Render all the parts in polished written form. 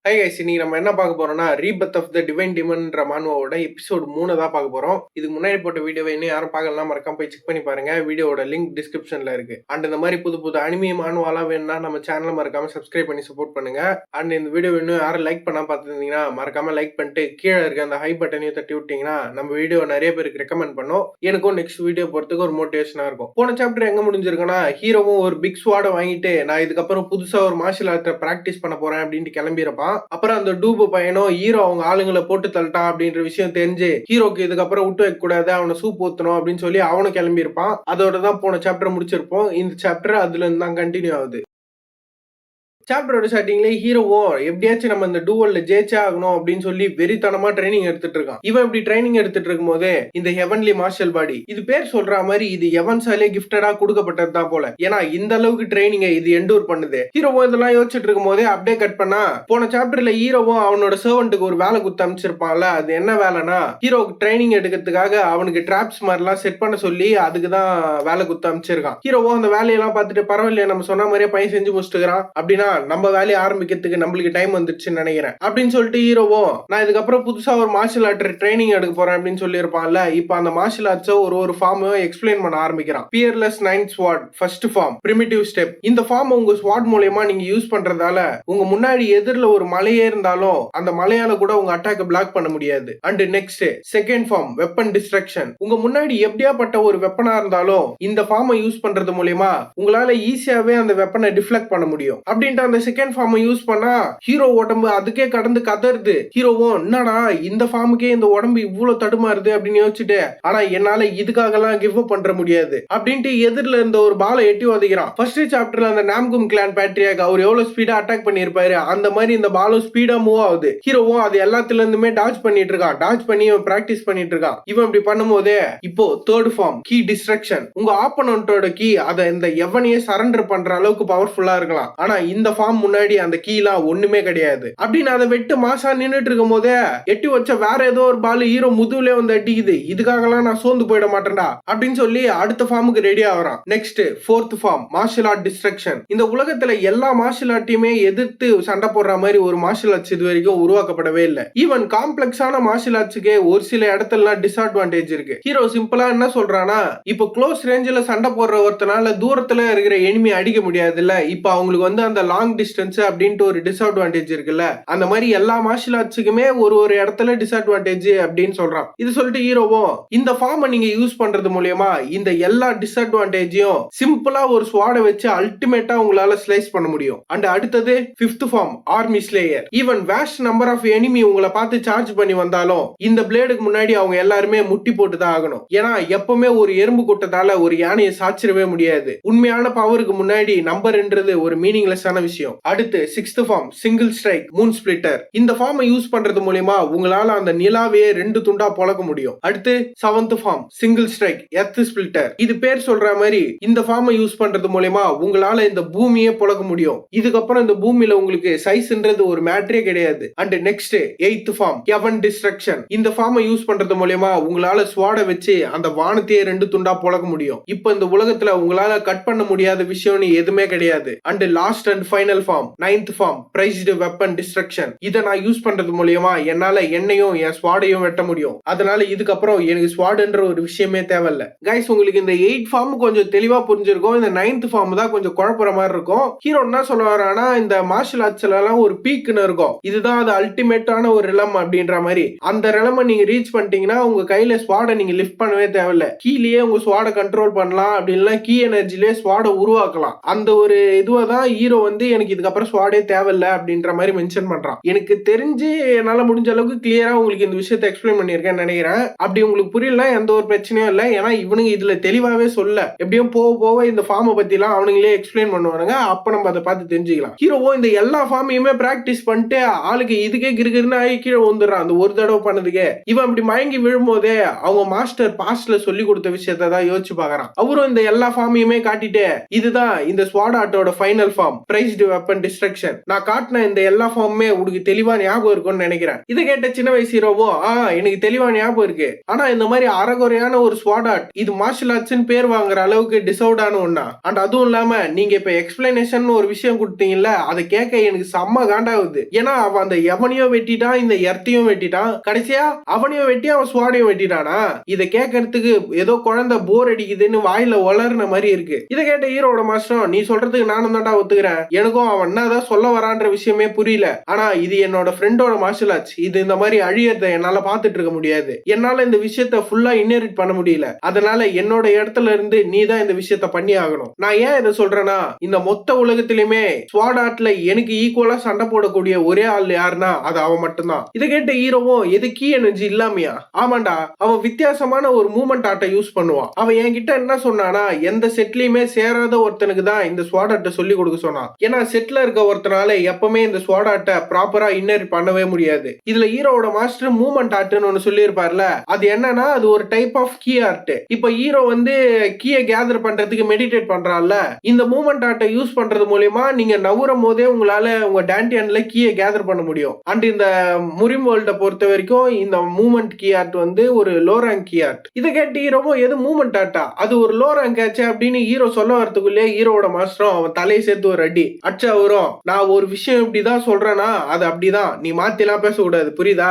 Hi guys, இன்னைக்கு நம்ம என்ன பார்க்க போறோம்னா ரீபர்த் ஆஃப் த டிவைன் டிமன்ன்ற மானுவாவோட எபிசோட் 3 தான் பார்க்க போறோம். இதுக்கு முன்னாடி போட்ட வீடியோவை இன்னும் யாரும் பார்க்கலாம், மறக்காம போய் செக் பண்ணி பாருங்க. வீடியோட லிங்க் டிஸ்கிரிப்ஷன்ல இருக்கு. அண்ட் இந்த மாதிரி புது புது அனிமே மானுவாலாம் வேணும்னா நம்ம சேனலை மறக்காம சப்ஸ்கிரைப் பண்ணி சப்போர்ட் பண்ணுங்க. அண்ட் இந்த வீடியோ இன்னும் யாரும் லைக் பண்ணா பார்த்துருந்தீங்கன்னா மறக்காம லைக் பண்ணிட்டு கீழே இருக்க அந்த ஹை பட்டனையும் தட்டி விட்டீங்கன்னா நம்ம வீடியோ நிறைய பேருக்கு ரெக்கமெண்ட் பண்ணோம். எனக்கும் நெக்ஸ்ட் வீடியோ போறதுக்கு ஒரு மோட்டிவேஷனா இருக்கும். போன சாப்டர் எங்க முடிஞ்சிருக்குன்னா, ஹீரோவும் ஒரு பிக் ஸ்வாட வாங்கிட்டு நான் இதுக்கப்புறம் புதுசா ஒரு மார்ஷல் ஆர்ட்டை பிராக்டிஸ் பண்ண போறேன் அப்படின்ட்டு கிளம்பியிருப்பான். அப்புறம் அந்த டூபு பையனும் ஹீரோ அவங்க ஆளுங்களை போட்டு தள்ளிட்டான் அப்படின்ற விஷயம் தெரிஞ்சு ஹீரோக்கு இதுக்கப்புறம் விட்டு வைக்க கூடாது, அவனை சூப் ஊத்தணும் அப்படின்னு சொல்லி அவனும் கிளம்பி இருப்பான். அதோட தான் போன சாப்டர் முடிச்சிருப்போம். இந்த சாப்டர் அதுல இருந்து தான் கண்டினியூ ஆகுது. சாப்டரோட ஸ்டார்டிங்ல ஹீரோவும் எப்படியாச்சும் நம்ம இந்த டூவல்ல ஜெயிச்சே ஆகணும் அப்படின்னு சொல்லி வெறித்தனமா ட்ரைனிங் எடுத்துட்டு இருக்கான். இவன் இப்படி ட்ரைனிங் எடுத்துட்டு இருக்கும் போதே இந்த ஹெவன்லி மார்ஷல் பாடி, இது பேர் சொல்ற மாதிரி இது எவன்ஸாலே கிஃப்டடா கொடுக்கப்பட்டது தான் போல. ஏன்னா இந்த அளவுக்கு ட்ரைனிங் இது எண்டூர் பண்ணுது. ஹீரோவும் இதெல்லாம் யோசிச்சுட்டு இருக்கும் போதே அப்படியே கட் பண்ணா போன சாப்டர்ல ஹீரோவும் அவனோட சர்வெண்ட்டுக்கு ஒரு வேலை குத்து அமைச்சிருப்பான்ல. அது என்ன வேலைனா, ஹீரோக்கு ட்ரைனிங் எடுக்கிறதுக்காக அவனுக்கு டிராப்ஸ் மாதிரிலாம் செட் பண்ண சொல்லி அதுக்குதான் வேலை குத்து அமைச்சிருக்கான். ஹீரோவும் அந்த வேலையெல்லாம் பார்த்துட்டு பரவாயில்லையா, நம்ம சொன்ன மாதிரியே பையன் செஞ்சு முடிச்சுக்கிறான் அப்படின்னா நம்ம வேலையை ஆரம்பிக்கிறதுக்கு நம்மளுக்கு டைம் வந்துருச்சுன்னு நினைக்கிறேன் அப்படின்னு சொல்லிட்டு ஹீரோவும் நான் இதுக்கப்புறம் புதுசா ஒரு மார்ஷல் ஆர்ட் ட்ரைனிங் எடுக்க போறேன் அப்படின்னு சொல்லி இருப்பான்ல. இப்ப அந்த மார்ஷல் ஆர்ட்ஸை ஒரு ஃபார்ம் எக்ஸ்பிளைன் பண்ண ஆரம்பிக்கிறான். பியர்லெஸ் 9th ஸ்வாட் ஃபர்ஸ்ட் ஃபார்ம், பிரிமிட்டிவ் ஸ்டெப். இந்த ஃபார்ம் உங்க ஸ்வாட் மூலமா நீங்க யூஸ் பண்றதால உங்க முன்னாடி எதிரில ஒரு மலையே இருந்தாலும் அந்த மலையால கூட உங்க அட்டாக் பிளாக் பண்ண முடியாது. And next second form, weapon destruction. உங்க முன்னாடி எப்படியாப்பட்ட ஒரு வெப்பனா இருந்தாலும் இந்த ஃபார்மை யூஸ் பண்றது மூலமா உங்களால ஈஸியாவே அந்த வெப்பனை டிஃப்ளெக்ட் பண்ண முடியும். அப்படின்ட்டு அந்த செகண்ட் ஃபார்ம் யூஸ் பண்ணா ஹீரோ உடம்பு அதுக்கே கடந்து கதறுது. ஹீரோவும் என்னடா இந்த ஃபார்முக்கே இந்த உடம்பு இவ்வளவு தடுமாறுது அப்படின்னு யோசிச்சுட்டு, ஆனா என்னால இதுக்காக எல்லாம் கிவ் அப் பண்ற முடியாது அப்படின்ட்டு எதிரில இருந்த ஒரு பாலை எட்டி உதைக்கிறான். ஃபர்ஸ்ட் சாப்டர்ல அந்த நாம்கும் கிளான் பேட்ரியாக் அவர் எவ்வளவு ஸ்பீடா அட்டாக் பண்ணிருப்பாரு, அந்த மாதிரி இந்த பாலும் ஸ்பீடா மூவ் ஆகுது. ஹீரோவும் அது எல்லாத்துல இருந்துமே டாஜ் பண்ணிட்டு இருக்கான். டாஜ் பண்ணி பிராக்டிஸ் பண்ணிட்டு இருக்கான். இவன் இப்படி பண்ணும்போதே இப்போ தேர்ட் ஃபார்ம், கீ டிஸ்ட்ரக்ஷன். உங்க ஆப்போனன்ட்டோட கீ அதை இந்த எவனையே சரண்டர் பண்ற அளவுக்கு பவர்ஃபுல்லா இருக்கலாம். ஆனா இந்த ஃபார்ம் முன்னாடி அந்த கீலாம் ஒண்ணுமே கிடையாது. அப்படின்னு அதை வெட்டு மாசா நின்னுட்டு இருக்கும் போதே எட்டி வச்ச வேற ஏதோ ஒரு பால் ஹீரோ முதுகுல வந்து அடிக்குது. இதுக்காகலாம் நான் சோர்ந்து போயிட மாட்டேன்டா அப்படின்னு சொல்லி அடுத்த ஃபார்முக்கு ரெடி ஆகிறான். Next fourth form, martial art destruction. இந்த உலகத்துல எல்லா மார்ஷல் ஆர்ட்டையுமே எதிர்த்து சண்டை போடுற மாதிரி ஒரு மார்ஷல் ஆர்ட்ஸ் இது வரைக்கும் உருவாக்கப்படவே இல்லை. ஈவன் காம்ப்ளெக்ஸான மார்ஷல் ஆர்ட்ஸுக்கே ஒரு சில இடத்துல டிஸ்அட்வான்டேஜ் இருக்கு. ஹீரோ சிம்பிளா என்ன சொல்றானா, இப்போ க்ளோஸ் ரேஞ்சில் சண்டை போடுற ஒருத்தனால தூரத்துல இருக்கிற எனிமி அடிக்க முடியாது இல்ல, இப்ப அவங்களுக்கு வந்து அந்த லாங் டிஸ்டன்ஸ் அப்படின்ட்டு ஒரு டிஸ்அட்வான்டேஜ் இருக்குல்ல, அந்த மாதிரி எல்லா மார்ஷல் ஆர்ட்ஸுக்குமே ஒரு இடத்துல டிஸ்அட்வான்டேஜ் அப்படின்னு சொல்றான். இது சொல்லிட்டு ஹீரோவும் இந்த ஃபார்மை நீங்க யூஸ் பண்றது மூலமா இந்த எல்லா டிஸ்அட்வான்டேஜையும் சிம்பிளா ஒரு ஸ்வாடை வச்சு அல்டிமேட்டா உங்களால ஸ்லைஸ் பண்ண முடியும். அண்ட் அடுத்தது fifth form, army slayer. Even vast number of enemy உங்களை பார்த்து சார்ஜ் பண்ணி வந்தாலும் இந்த பிளேடுக்கு முன்னாடி அவங்க எல்லாருமே முட்டி போட்டு தான் ஆகணும். ஏன்னா எப்பவுமே ஒரு எறும்பு கூட்டத்தால ஒரு யானையை சாச்சிடவே முடியாது. உண்மையான பவருக்கு முன்னாடி நம்பர்ன்றது ஒரு மீனிங்லெஸ்ஸான விஷயம். அடுத்து sixth form, single strike, moon splitter. இந்த ஃபார்மை யூஸ் பண்றது மூலமா உங்களால அந்த நிலாவையே 2 துண்டா பொளக்க முடியும். அடுத்து seventh form, single strike, earth splitter. இது பேர் சொல்ற மாதிரி இந்த ஃபார்மை யூஸ் பண்றது மூலமா உங்களால இந்த பூமியே பொளக்க முடியும். இதுக்கப்புறம் இந்த பூமியில உங்களுக்கு சைஸ்ன்றது ஒரு மேட்டரே கிடையாது. And next eighth form, heaven destruction. இந்த ஃபார்மை யூஸ் பண்றது மூலமா உங்களால ஸ்வாட வச்சு அந்த வானத்தையே 2 துண்டா பொளக்க முடியும். இப்ப இந்த உலகத்துல உங்களால கட் பண்ண முடியாத விஷயம்னு எதுவுமே கிடையாது. And last and final form, 9th form, prized weapon destruction. இதை நான் யூஸ் பண்றது மூலமா என்னால என்னையும் என் ஸ்வாடையும் வெட்ட முடியும். அதனால இதுக்கப்புறம் எனக்கு ஸ்வாடுன்ற ஒரு விஷயமே தேவையில்ல. கைஸ், உங்களுக்கு இந்த 8 ஃபார்ம் கொஞ்சம் தெளிவா புரிஞ்சிருக்கும். இந்த 9th ஃபார்ம் தான் கொஞ்சம் குழப்புற மாதிரி இருக்கும். ஹீரோ என்ன சொல்ல வரானா, இந்த மார்ஷல் ஆர்ட்ஸ்ல எல்லாம் ஒரு பீக்னு இருக்கும், இதுதான் அது அல்டிமேட்டான ஒரு ரிலம் அப்படின்ற மாதிரி. அந்த ரிலமை நீங்க ரீச் பண்ணிட்டீங்கன்னா உங்க கையில ஸ்வாடை நீங்க லிஃப்ட் பண்ணவே தேவையில்ல. கீழே உங்க ஸ்வாடை கண்ட்ரோல் பண்ணலாம், அப்படின்னா கீ எனர்ஜிலே ஸ்வாடை உருவாக்கலாம். அந்த ஒரு இதுவா தான் ஹீரோ வந்து எனக்கு இதுக்கப்புறம் ஸ்வாடே தேவையில்ல அப்படின்ற மாதிரி மென்ஷன் பண்றான். எனக்கு தெரிஞ்சு என்னால முடிஞ்ச அளவுக்கு கிளியரா உங்களுக்கு இந்த விஷயத்தை எக்ஸ்பிளைன் பண்ணிருக்கேன்னு நினைக்கிறேன். அப்படி உங்களுக்கு புரியல எந்த ஒரு பிரச்சனையும் இல்லை. ஏன்னா இவனுங்க இதுல தெளிவாவே சொல்ல, எப்படியும் போக போக இந்த ஃபார்மை பத்தி எல்லாம் அவனுங்களே எக்ஸ்பிளைன் பண்ணுவானுங்க. அப்ப நம்ம அதை பார்த்து தெரிஞ்சுக்கலாம். ஹீரோவோ இந்த எல்லா ஃபார்மையுமே பிராக்டிஸ் பண்ணிட்டு ஆளுக்கு இதுக்கே கிருக்குன்னு ஆகி கீழே வந்துடுறான். அந்த ஒரு தடவை பண்ணதுக்கே இவன் அப்படி மயங்கி விழும்போதே அவங்க மாஸ்டர் பாஸ்ட்ல சொல்லி கொடுத்த விஷயத்தை தான் யோசிச்சு பாக்குறான். அவரும் இந்த எல்லா ஃபார்மையுமே காட்டிட்டு இதுதான் இந்த ஸ்வாட் ஆர்ட்டோட final form, prized advanced weapon destruction. நான் காட்டின இந்த எல்லா ஃபார்முமே உனக்கு தெளிவா ஞாபகம் இருக்கும்னு நினைக்கிறேன். இதை கேட்ட சின்ன வயசு ஹீரோவும் எனக்கு தெளிவா ஞாபகம் இருக்கு. ஆனா இந்த மாதிரி அறகுறையான ஒரு ஸ்வாட் ஆர்ட் இது மார்ஷல் ஆர்ட்ஸ் பேர் வாங்குற அளவுக்கு டிசர்வ்டான ஒண்ணா? அண்ட் அதுவும் இல்லாம நீங்க இப்ப எக்ஸ்பிளனேஷன் ஒரு விஷயம் கொடுத்தீங்கல்ல, அதை கேட்க எனக்கு செம்ம காண்டாகுது. ஏன்னா அவன் அந்த எவனையும் வெட்டிட்டான், இந்த எர்த்தையும் வெட்டிட்டான், கடைசியா அவனையும் வெட்டி அவன் ஸ்வாடையும் வெட்டிட்டானா? இதை கேட்கறதுக்கு ஏதோ குழந்தை போர் அடிக்குதுன்னு வாயில வளர்ன மாதிரி இருக்கு. இதை கேட்ட ஹீரோட மாஸ்டர், நீ சொல்றதுக்கு நானும் தான்டா ஒத்துக்கிறேன், எனக்கும் அவன் என்னதான் சொல்ல வரான்ற விஷயமே புரியல. ஆனா இது என்னோட ஃப்ரெண்டோட மார்ஷல் ஆர்ட்ஸ், இது இந்த மாதிரி அழியறத என்னால பாத்துட்டு இருக்க முடியாது. என்னால இந்த விஷயத்த ஃபுல்லா இன்ஹெரிட் பண்ண முடியல. அதனால என்னோட இடத்துல இருந்து நீ தான் இந்த விஷயத்த பண்ணி ஆகணும். நான் ஏன் இதை சொல்றேன்னா, இந்த மொத்த உலகத்திலுமே ஸ்வாட் ஆர்ட்ல எனக்கு ஈக்குவலா சண்டை போடக்கூடிய ஒரே ஆள் யாருன்னா அது அவன் மட்டும்தான். இதை கேட்ட ஹீரோவும், எது கீ எனர்ஜி இல்லாமையா? ஆமாண்டா, அவன் வித்தியாசமான ஒரு மூவ்மெண்ட் ஆர்ட்டை யூஸ் பண்ணுவான். அவன் என்கிட்ட என்ன சொன்னானா, எந்த செட்லயுமே சேராத ஒருத்தனுக்கு தான் இந்த ஸ்வாட் ஆர்ட்டை சொல்லி கொடுக்க சொன்னான். ஏன்னா செட்ல இருக்க ஒருத்தனால எப்பவுமே இந்த ஸ்வாட் ஆர்ட்டை ப்ராப்பரா இன்ஹெரிட் பண்ணவே முடியாது. இதுல ஹீரோவோட மாஸ்டர் மூவ்மெண்ட் ஆர்ட்னு ஒன்னு சொல்லி இருப்பார்ல, அது என்னன்னா அது ஒரு டைப் ஆஃப் கீ ஆர்ட். இப்ப ஹீரோ வந்து கீயை கேதர் பண்றதுக்கு மெடிடேட் பண்றான்ல, இந்த மூவ்மெண்ட் ஆர்ட்டை யூஸ் பண்றது மூலமா நீங்க நவுறும் போதே உங்களால உங்க டான்டியன்ல கீயை கேதர் பண்ண முடியும். அண்ட் இந்த முரிம் வேர்ல்ட பொறுத்த வரைக்கும் இந்த மூவ்மெண்ட் கீ ஆர்ட் வந்து ஒரு லோ ரேங்க் கீ ஆர்ட். இதை கேட்டு ஹீரோவோ, எது மூவ்மெண்ட் ஆர்ட்டா, அது ஒரு லோ ரேங்க் ஆச்சு அப்படின்னு ஹீரோ சொல்ல வரதுக்குள்ளே ஹீரோவோட மாஸ்டரும் அவன் தலையை சேர்த்து ஒரு அடி அச்சா வரும். நான் ஒரு விஷயம் இப்படிதான் சொல்றேன்னா அது அப்படிதான், நீ மாத்தி எல்லாம் பேசக்கூடாது, புரியுதா?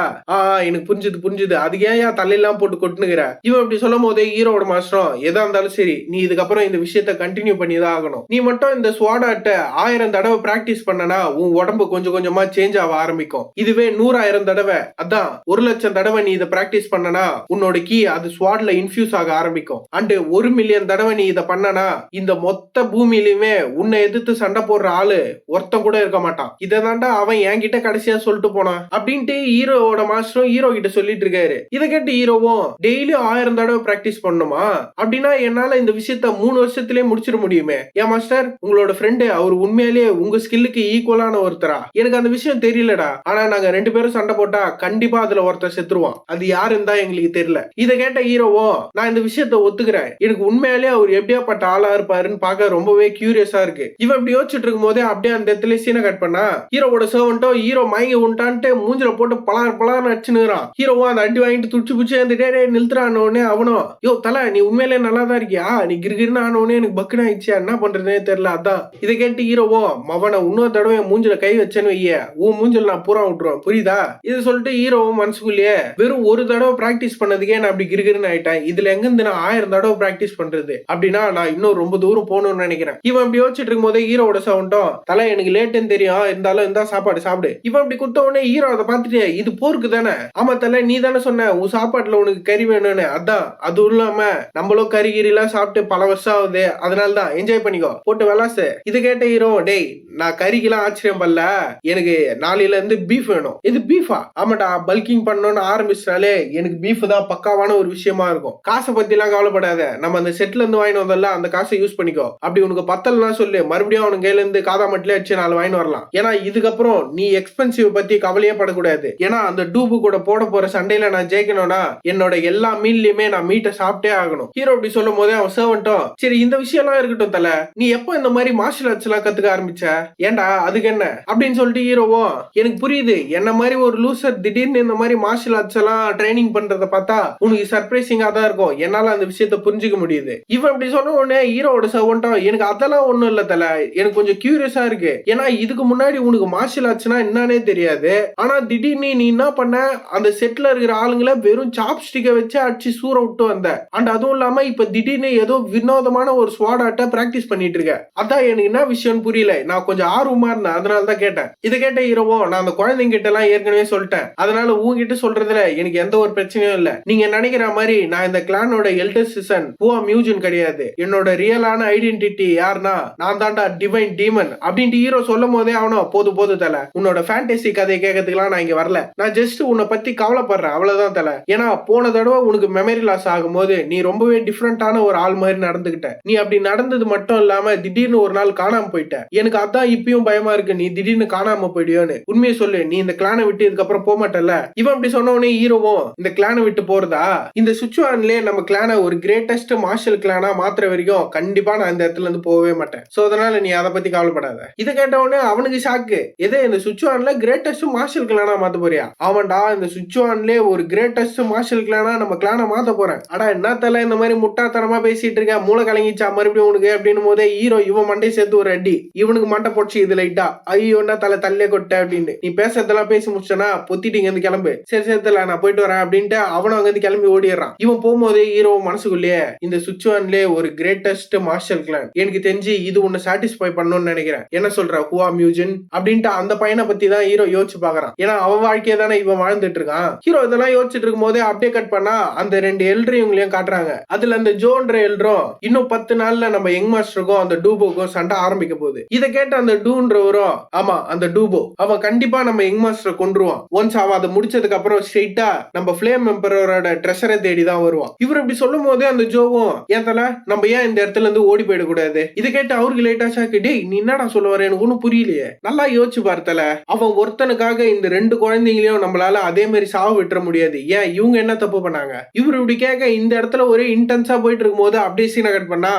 எனக்கு புரிஞ்சுது. அதுக்கு ஏன் தலையெல்லாம் போட்டு கொட்டுனுகிற? இவன் இப்படி சொல்லும் போதே ஹீரோவோட மாஸ்டரும், எதா இருந்தாலும் சரி, நீ இதுக்கப்புறம் இந்த விஷயத்த கண்டினியூ பண்ணி தான் ஆகணும். நீ மட்டும் இந்த ஸ்வாட் ஆர்ட்டை 1000 தடவை பிராக்டிஸ் பண்ணனா உன் உடம்பு கொஞ்சம் கொஞ்சமா சேஞ்ச் ஆக ஆரம்பிக்கும். இதுவே 100,000 தடவை, அதான் 1,00,000 தடவை நீ இதை பிராக்டிஸ் பண்ணனா உன்னோட கீ அது ஸ்வாட்ல இன்ஃபியூஸ் ஆக ஆரம்பிக்கும். அண்ட் 1,000,000 தடவை நீ இதை பண்ணனா இந்த மொத்த பூமியிலுமே உன்னை எதிர்த்து சண்டை போடுற ஆளு ஒருத்தன் கூட இருக்க மாட்டான். இதை தாண்டா அவன் என்கிட்ட கடைசியா சொல்லிட்டு போனான் அப்படின்ட்டு ஹீரோவோட மாஸ்டரும் ஹீரோ கிட்ட சொல்லிட்டு இருக்காரு. இதை கேட்டு ஹீரோவும், டெய்லி 1000 தடவை பிராக்டிஸ் பண்ணுமா? அப்படின்னா என்னால இந்த விஷயத்த 3 வருஷத்திலே முடிச்சிட முடியுமே. ஏன் மாஸ்டர், உங்களோட ஃப்ரெண்டு அவர் உண்மையிலேயே உங்க ஸ்கில்லுக்கு ஈக்குவலான ஒருத்தரா? எனக்கு அந்த விஷயம் தெரியலடா. ஆனா நாங்க 2 பேரும் சண்டை போட்டா கண்டிப்பா அதுல ஒருத்தர் செத்துருவான். அது யாருன்னு தான் எங்களுக்கு தெரியல. இதை கேட்ட ஹீரோவும், நான் இந்த விஷயத்த ஒத்துக்கிறேன், எனக்கு உண்மையிலேயே அவர் எப்படியாப்பட்ட ஆளா இருப்பாருன்னு பார்க்க ரொம்பவே கியூரியஸா இருக்கு. இவன் இப்படி யோசிச்சுட்டு இருக்கும் போதே அப்படியே அந்த இடத்துல சீனை கட் பண்ணா ஹீரோவோட சர்வன்ட்டோ ஹீரோ மயங்கி உண்டான்ட்டு மூஞ்சில போட்டு பலார் அடிச்சுனுறான். ஹீரோவும் அந்த அடி வாங்கிட்டு துடிச்சு புடிச்சு அந்த டே நிறுத்துறான உடனே அவனும், யோ தலை நீ உண்மையிலே நல்லா தான் இருக்கியா, நீ கிருகிருன்னு ஆன உடனே எனக்கு பக்குன்னு ஆயிடுச்சு, என்ன பண்றதுனே தெரியல. அதான் இதை கேட்டு ஹீரோவும், மவனை இன்னொரு தடவை மூஞ்சில கை வச்சேன்னு வைய உன் மூஞ்சில நான் பூரா விட்டுருவேன், புரியுதா? இதை சொல்லிட்டு ஹீரோவும் மனசுக்குள்ளேயே, வெறும் ஒரு தடவை பிராக்டிஸ் பண்ணதுக்கே நான் அப்படி கிருகிருன்னு ஆயிட்டேன், இதுல எங்க இருந்து நான் 1000 தடவை பிராக்டிஸ் பண்றது? அப்படின்னா நான் இன்னும் ரொம்ப தூரம் போகணும்னு நினைக்கிறேன். இவன் இப்படி யோசிச்சுட்டு இருக்கும் போதே ஹீரோட சவுண்டும், தலை எனக்கு லேட்டுன்னு தெரியும், இருந்தாலும் இந்த சாப்பாடு சாப்பிடு. இவன் இப்படி குத்த உடனே ஹீரோ அதை பார்த்துட்டு, இது போருக்கு தானே? ஆமா தலை, நீ தானே சொன்ன உன் சாப்பாட்டுல உனக்கு கறி வேணும்னு. அதான், அதுவும் இல்லாம நம்மளும் கறி எல்லாம் சாப்பிட்டு பல வருஷம் ஆகுது, அதனாலதான் என்ஜாய் பண்ணிக்கோ, போட்டு விளாசு. இது கேட்ட ஹீரோ, டேய் நான் கறிக்கெல்லாம் ஆச்சரியம் பண்ணல, எனக்கு நாளையில இருந்து பீஃப் வேணும். இது பீஃபா? ஆமாடா, பல்கிங் பண்ணணும்னு ஆரம்பிச்சாலே எனக்கு பீஃப் தான் பக்காவான ஒரு விஷயமா இருக்கும். காசை பத்தி எல்லாம் கவலைப்படாத, நம்ம அந்த செட்ல இருந்து வாங்கிட்டு வந்தல அந்த காசை யூஸ் பண்ணிக்கோ. அப்படி உனக்கு பத்தலன்னா சொல்லு, மறுபடியும் அவனுக்கு கையில இருந்து காதாமட்டிலே அடிச்சு 4 வாங்கிட்டு வரலாம். ஏன்னா இதுக்கப்புறம் நீ எக்ஸ்பென்சிவ் பத்தி கவலையே படக்கூடாது. ஏன்னா அந்த டூபு கூட போட போற சண்டையில நான் ஜெயிக்கணும்னா என்னோட எல்லா மீன்லயுமே நான் மீட்டை சாப்பிட்டே ஆகணும். ஹீரோ அப்படி சொல்லும் போதே அவன் சர்வன்ட்டும், சரி இந்த விஷயம் எல்லாம் இருக்கட்டும் தல, நீ எப்போ இந்த மாதிரி மார்ஷல் ஆர்ட்ஸ் எல்லாம் கத்துக்க ஆரம்பிச்ச? ஏண்டா அதுக்கு என்ன அப்படின்னு சொல்லிட்டு ஹீரோவும், எனக்கு புரியுது, என்ன மாதிரி ஒரு லூசர் திடீர்னு இந்த மாதிரி மார்ஷல் ஆர்ட்ஸ் எல்லாம் ட்ரைனிங் பண்றத பார்த்தா உனக்கு சர்ப்ரைசிங்கா தான் இருக்கும், என்னால அந்த விஷயத்த புரிஞ்சுக்க முடியுது. இவன் அப்படி சொன்ன உடனே ஹீரோவோட சர்வன்ட்டும், எனக்கு அதெல்லாம் ஒண்ணும் இல்ல தல, எனக்கு கொஞ்சம் கியூரியஸா இருக்கு. ஏன்னா இதுக்கு முன்னாடி உனக்கு மார்ஷல் ஆர்ட்ஸ்னா என்னன்னே தெரியாது, ஆனா திடீர்னு நீ என்ன பண்ண, அந்த செட்ல இருக்கிற ஆளுங்களை வெறும் சாப்ஸ்டிக்கை வச்சு அடிச்சு சூற விட்டு வந்த. அண்ட் அதுவும் இல்லாம இப்ப திடீர்னு ஏதோ வினோதமான ஒரு ஸ்வாட் ஆர்ட்டை பிராக்டிஸ் பண்ணிட்டு இருக்க. அதான் எனக்கு என்ன விஷயம்னு புரியல, நான் கொஞ்சம் ஆர்வமா இருந்தேன், அதனால தான் கேட்டேன். இதை கேட்ட ஹீரோவும், நான் அந்த குழந்தைங்க கிட்ட எல்லாம் ஏற்கனவே சொல்லிட்டேன், அதனால உங்ககிட்ட சொல்றதுல எனக்கு எந்த ஒரு பிரச்சனையும் இல்ல. நீங்க நினைக்கிற மாதிரி நான் இந்த கிளானோட எல்டர் சிசன் ஹுவா மியூஜன் கிடையாது. என்னோட ரியலான ஐடென்டிட்டி யாருன்னா நான் தாண்டா டிவைன் டீமன் அப்படின்ட்டு ஹீரோ சொல்லும் போதே அவனும், போது தல, உன்னோட ஃபேண்டசி கதையை கேட்கறதுக்குலாம் நான் இங்க வரல, நான் ஜஸ்ட் உன்னை பத்தி கவலைப்படுறேன், அவ்வளவுதான் தல. ஏன்னா போன தடவை உனக்கு மெமரி லாஸ் ஆகும் போது நீ ரொம்பவே டிஃப்ரெண்டான ஒரு ஆள் மாதிரி நடந்துகிட்ட. நீ அப்படி நடந்தது மட்டும் இல்லாம திடீர்னு ஒரு நாள் காணாம போயிட்ட. எனக்கு அதான் இப்பயும் பயமா இருக்கு, நீ திடீர்னு காணாம போயிடுயோன்னு. உண்மையை சொல்லு, நீ இந்த கிளானை விட்டு இதுக்கப்புறம் போக மாட்டல. இவன் அப்படி சொன்ன உடனே ஹீரோவும், இந்த கிளானை விட்டு போறதா? இந்த சுச்சுவான்லயே நம்ம கிளானை ஒரு கிரேட்டஸ்ட் மார்ஷல் கிளானா மாத்திர வரைக்கும் கண்டிப்பா நான் இந்த இடத்துல இருந்து போகவே மாட்டேன். சோ அதனால நீ அதை பத்தி கவலை கவலைப்படாத. இதை கேட்டவொடனே அவனுக்கு ஷாக்கு. எதே இந்த சுச்சுவான்ல கிரேட்டஸ்ட் மார்ஷல் கிளானா மாத்த போறியா? ஆமாண்டா, இந்த சுச்சுவான்ல ஒரு கிரேட்டஸ்ட் மார்ஷல் கிளானா நம்ம கிளான மாத்த போறேன். அடா என்ன தல இந்த மாதிரி முட்டாத்தனமா பேசிட்டு இருக்க, மூளை கலங்கிச்சா மறுபடியும் உனக்கு அப்படின்னு போதே ஹீரோ இவன் மண்டை சேர்த்து ஒரு அடி. இவனுக்கு மண்டை போச்சு இது லைட்டா. ஐயோ என்ன தலை தல்லே கொட்ட அப்படின்னு. நீ பேசுறதெல்லாம் பேசி முடிச்சனா பொத்திட்டு இங்க இருந்து கிளம்பு. சரி சரி நான் போயிட்டு வரேன் அப்படின்ட்டு அவனும் அங்க இருந்து கிளம்பி ஓடிடுறான். இவன் போகும்போதே ஹீரோ மனசுக்குள்ளேயே இந்த சுச்சுவான்ல ஒரு கிரேட்டஸ்ட் மார்ஷல் கிளான், எனக்கு தெரிஞ்சு இது உன்னை சாட்டிஸ்ஃபை பண்ணணும்னு நினைக்கிறேன், என்ன சொல்ற ஹுவா மியூஜின் அப்படின்ட்டு அந்த பையனை பத்தி தான் ஹீரோ யோசிச்சு பாக்குறான். ஏன்னா அவன் வாழ்க்கையை தானே இவன் வாழ்ந்துட்டு இருக்கான். ஹீரோ இதெல்லாம் யோசிச்சுட்டு இருக்கும் போதே அப்படியே கட் பண்ணா அந்த 2 எல்டரையும் காட்டுறாங்க. அதுல அந்த ஜோன்ற எல்டரும் இன்னும் 10 நாள்ல நம்ம யங் மாஸ்டருக்கும் அந்த டூபோக்கும் சண்டை ஆரம்பிக்க போகுது. இதை கேட்ட அந்த டூன்றவரும், ஆமா அந்த டூபோ அவன் கண்டிப்பா நம்ம யங் மாஸ்டரை கொன்றுவான். ஒன்ஸ் அவன் அதை முடிச்சதுக்கு அப்புறம் ஸ்ட்ரெயிட்டா நம்ம ஃப்ளேம் எம்பரரோட ட்ரெஷரை தேடி தான் வருவான். இவர் இப்படி சொல்லும் போதே அந்த ஜோவும், ஏன் தல நம்ம ஏன் இந்த இடத்துல இருந்து ஓடி போயிடக்கூடாது? இதை கேட்டு அவருக்கு லேட்டா ஷாக்கு. டேய் நீ என்னடா சொல்ல வர, எனக்கு ஒன்னும் புரியலையே. நல்லா யோசிச்சு பார்த்தல, அவன் ஒருத்தனுக்காக இந்த 2 குழந்தைங்களையும் நம்மளால அதே மாதிரி சாவு விட்டுற முடியாது. ஏன் இவங்க என்ன தப்பு பண்ணாங்க? இவர் இப்படி கேட்க இந்த இடத்துல ஒரே இன்டென்ஸா போயிட்டு இருக்கும் போது அப்படியே சீனை கட் பண்ணா